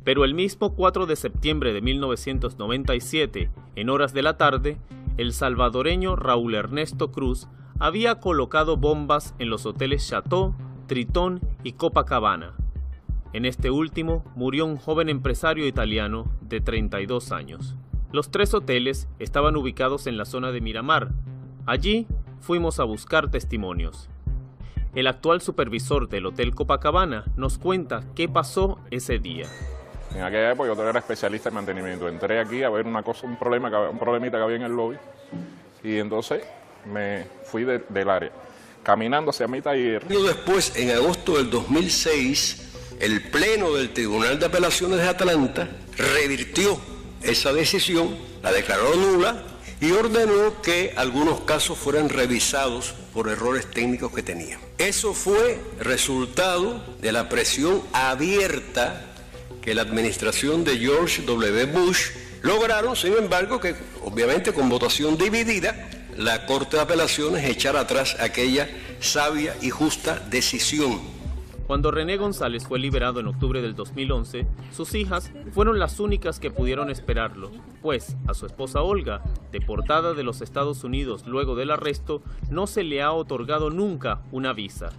Pero el mismo 4 de septiembre de 1997, en horas de la tarde, el salvadoreño Raúl Ernesto Cruz había colocado bombas en los hoteles Chateau, Tritón y Copacabana. En este último murió un joven empresario italiano de 32 años. Los 3 hoteles estaban ubicados en la zona de Miramar. Allí fuimos a buscar testimonios. El actual supervisor del Hotel Copacabana nos cuenta qué pasó ese día. En aquella época yo era especialista en mantenimiento. Entré aquí a ver un problemita que había en el lobby y entonces me fui del área, caminando hacia mi taller. Después, en agosto del 2006, el Pleno del Tribunal de Apelaciones de Atlanta revirtió esa decisión, la declaró nula y ordenó que algunos casos fueran revisados por errores técnicos que tenían. Eso fue resultado de la presión abierta que la administración de George W. Bush lograron, sin embargo, que obviamente con votación dividida, la Corte de Apelaciones echara atrás aquella sabia y justa decisión. Cuando René González fue liberado en octubre del 2011, sus hijas fueron las únicas que pudieron esperarlo, pues a su esposa Olga, deportada de los Estados Unidos luego del arresto, no se le ha otorgado nunca una visa.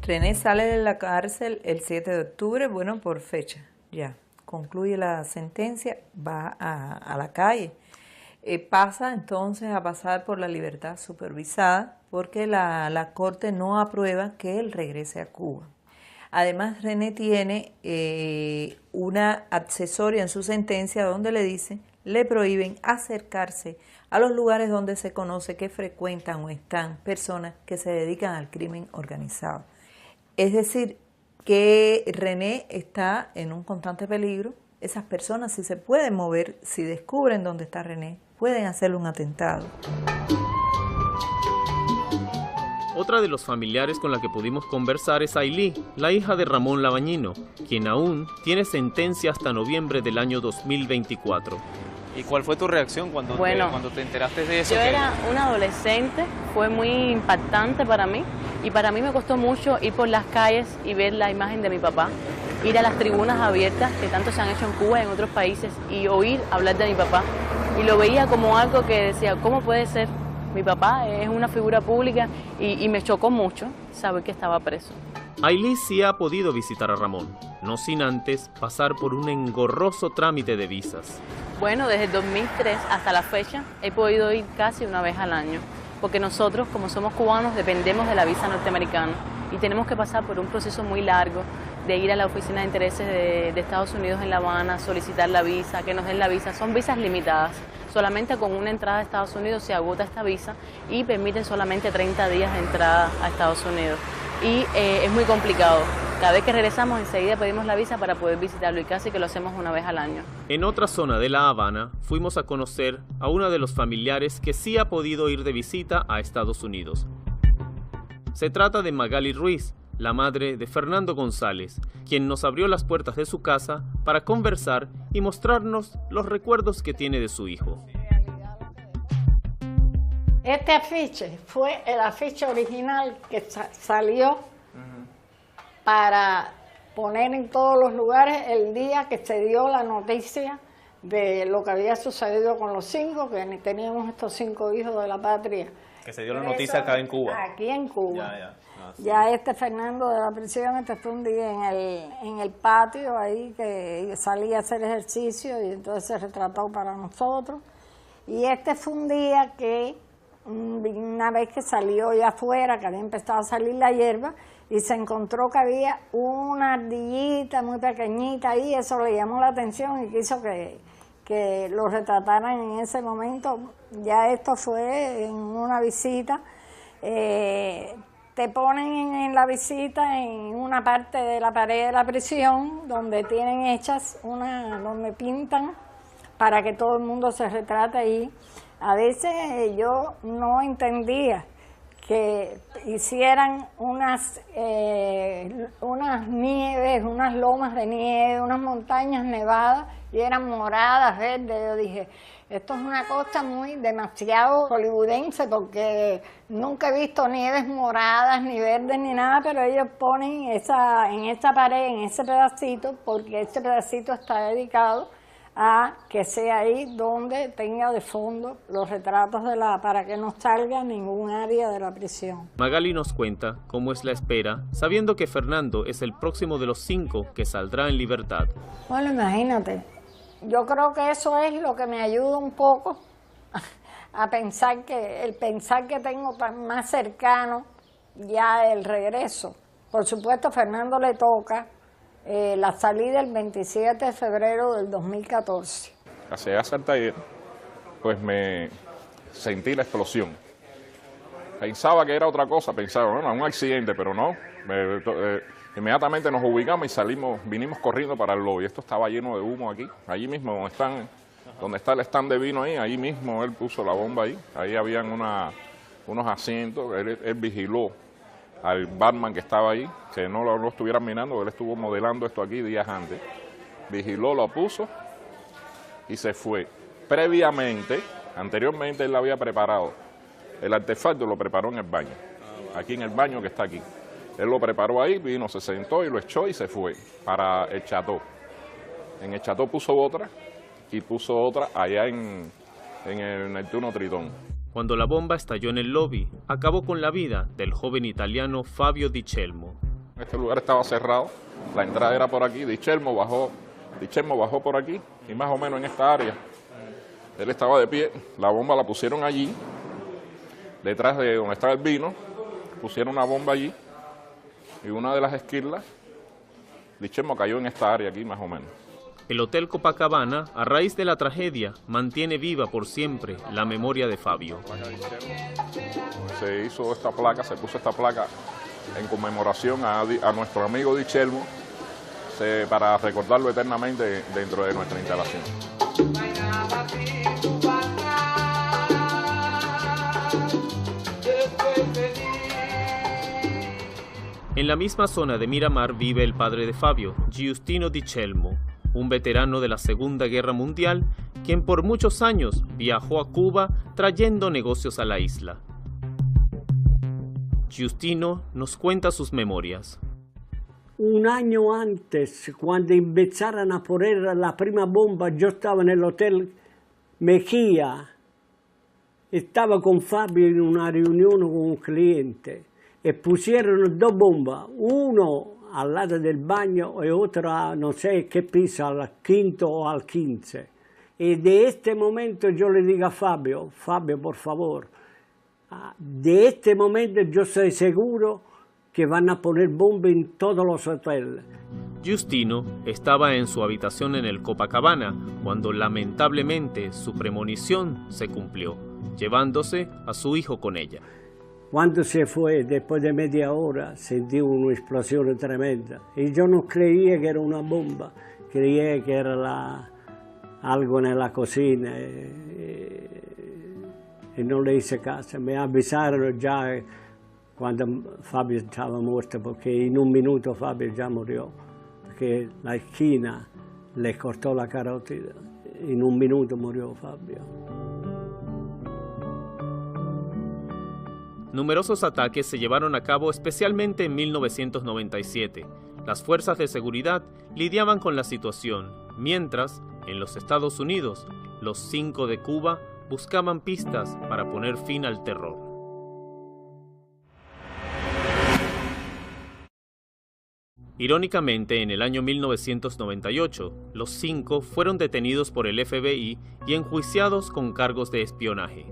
René sale de la cárcel el 7 de octubre, bueno, por fecha, ya. Concluye la sentencia, va a la calle. Pasa entonces a pasar por la libertad supervisada porque la Corte no aprueba que él regrese a Cuba. Además, René tiene una accesoria en su sentencia donde le prohíben acercarse a los lugares donde se conoce que frecuentan o están personas que se dedican al crimen organizado. Es decir, que René está en un constante peligro. Esas personas, si se pueden mover, si descubren dónde está René, pueden hacerle un atentado. Otra de los familiares con la que pudimos conversar es Ailí, la hija de Ramón Labañino, quien aún tiene sentencia hasta noviembre del año 2024. ¿Y cuál fue tu reacción cuando te enteraste de eso? Yo era una adolescente, fue muy impactante para mí y para mí me costó mucho ir por las calles y ver la imagen de mi papá, ir a las tribunas abiertas que tanto se han hecho en Cuba y en otros países y oír hablar de mi papá. Y lo veía como algo que decía, ¿cómo puede ser? Mi papá es una figura pública y me chocó mucho saber que estaba preso. Ailí sí ha podido visitar a Ramón, no sin antes pasar por un engorroso trámite de visas. Bueno, desde el 2003 hasta la fecha he podido ir casi una vez al año, porque nosotros, como somos cubanos, dependemos de la visa norteamericana y tenemos que pasar por un proceso muy largo de ir a la Oficina de Intereses de Estados Unidos en La Habana, solicitar la visa, que nos den la visa. Son visas limitadas. Solamente con una entrada a Estados Unidos se agota esta visa y permiten solamente 30 días de entrada a Estados Unidos. Y es muy complicado. Cada vez que regresamos enseguida pedimos la visa para poder visitarlo y casi que lo hacemos una vez al año. En otra zona de La Habana fuimos a conocer a uno de los familiares que sí ha podido ir de visita a Estados Unidos. Se trata de Magali Ruiz, la madre de Fernando González, quien nos abrió las puertas de su casa para conversar y mostrarnos los recuerdos que tiene de su hijo. Este afiche fue el afiche original que salió para poner en todos los lugares el día que se dio la noticia de lo que había sucedido con los 5, que teníamos estos 5 hijos de la patria. Que se dio la noticia acá en Cuba. Aquí en Cuba. Ya este Fernando de la prisión, este fue un día en el patio ahí que salía a hacer ejercicio y entonces se retrató para nosotros. Y este fue un día que una vez que salió ya afuera, que había empezado a salir la hierba, y se encontró que había una ardillita muy pequeñita ahí, eso le llamó la atención y quiso que lo retrataran en ese momento. Ya esto fue en una visita. Te ponen en la visita en una parte de la pared de la prisión donde tienen hechas donde pintan para que todo el mundo se retrate ahí. A veces yo no entendía que hicieran unas nieves, unas lomas de nieve, unas montañas nevadas y eran moradas, verdes. Yo dije, esto es una cosa demasiado hollywoodense porque nunca he visto nieves moradas, ni verdes, ni nada, pero ellos ponen en esa pared, en ese pedacito, porque ese pedacito está dedicado a que sea ahí donde tenga de fondo los retratos para que no salga ningún área de la prisión. Magali nos cuenta cómo es la espera, sabiendo que Fernando es el próximo de los 5 que saldrá en libertad. Bueno, imagínate. Yo creo que eso es lo que me ayuda un poco a pensar que tengo más cercano ya el regreso. Por supuesto, Fernando le toca la salida el 27 de febrero del 2014. Hacia Saltair, pues me sentí la explosión. Pensaba que era otra cosa, pensaba, bueno, un accidente, pero no. Inmediatamente nos ubicamos y vinimos corriendo para el lobby. Esto estaba lleno de humo aquí, allí mismo donde está el stand de vino ahí mismo él puso la bomba ahí. Ahí habían unos asientos, él vigiló al barman que estaba ahí, que no lo estuvieran mirando, él estuvo modelando esto aquí días antes. Vigiló, lo puso y se fue. Anteriormente él lo había preparado. El artefacto lo preparó en el baño, aquí en el baño que está aquí. Él lo preparó ahí, vino, se sentó y lo echó y se fue para el Chateau. En el Chateau puso otra y puso otra allá en el Neptuno Tritón. Cuando la bomba estalló en el lobby, acabó con la vida del joven italiano Fabio Di Celmo. Este lugar estaba cerrado, la entrada era por aquí, Di Celmo bajó por aquí y más o menos en esta área. Él estaba de pie, la bomba la pusieron allí, detrás de donde estaba el vino, pusieron una bomba allí. Y una de las esquirlas, Di Celmo cayó en esta área aquí más o menos. El Hotel Copacabana, a raíz de la tragedia, mantiene viva por siempre la memoria de Fabio. Se hizo esta placa, se puso esta placa en conmemoración a nuestro amigo Di Celmo, para recordarlo eternamente dentro de nuestra instalación. En la misma zona de Miramar vive el padre de Fabio, Giustino Di Celmo, un veterano de la Segunda Guerra Mundial, quien por muchos años viajó a Cuba trayendo negocios a la isla. Giustino nos cuenta sus memorias. Un año antes, cuando empezaron a poner la prima bomba, yo estaba en el Hotel Mejía, estaba con Fabio en una reunión con un cliente. E pusieron 2 bombas, uno al lado del baño e otra no sé qué piso, al 5º o al 15. Y de este momento yo le digo a Fabio, por favor, de este momento yo estoy seguro que van a poner bombas en todos los hoteles. Justino estaba en su habitación en el Copacabana cuando lamentablemente su premonición se cumplió, llevándose a su hijo con ella. Cuando se fue, después de media hora, sentí una explosión tremenda. Y yo no creía que era una bomba, creía que era algo en la cocina. Y no le hice caso. Me avisaron ya cuando Fabio estaba muerto, porque en un minuto Fabio ya murió. Porque la esquina le cortó la carótida. En un minuto murió Fabio. Numerosos ataques se llevaron a cabo especialmente en 1997. Las fuerzas de seguridad lidiaban con la situación, mientras, en los Estados Unidos, los 5 de Cuba buscaban pistas para poner fin al terror. Irónicamente, en el año 1998, los 5 fueron detenidos por el FBI y enjuiciados con cargos de espionaje.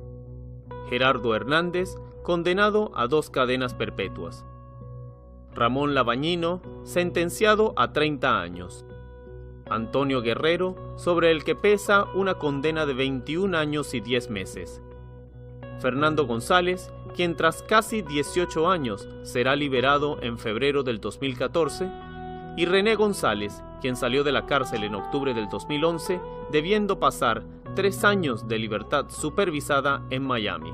Gerardo Hernández, condenado a 2 cadenas perpetuas. Ramón Labañino, sentenciado a 30 años. Antonio Guerrero, sobre el que pesa una condena de 21 años y 10 meses. Fernando González, quien tras casi 18 años será liberado en febrero del 2014, y René González, quien salió de la cárcel en octubre del 2011, debiendo pasar 3 años de libertad supervisada en Miami.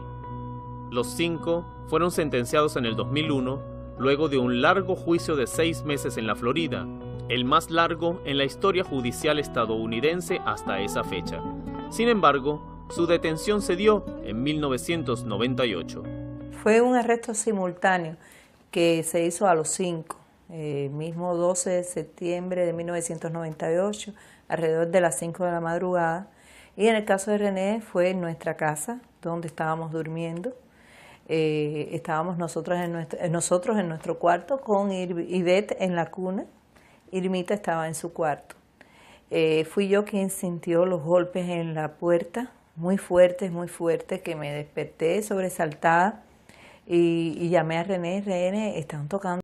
Los 5 fueron sentenciados en el 2001, luego de un largo juicio de 6 meses en la Florida, el más largo en la historia judicial estadounidense hasta esa fecha. Sin embargo, su detención se dio en 1998. Fue un arresto simultáneo que se hizo a los 5, mismo 12 de septiembre de 1998, alrededor de las 5 de la madrugada. Y en el caso de René fue en nuestra casa, donde estábamos durmiendo. Estábamos nosotros en nuestro cuarto con Ivette en la cuna. Irmita estaba en su cuarto. Fui yo quien sintió los golpes en la puerta, muy fuertes, que me desperté sobresaltada y llamé a René. René, están tocando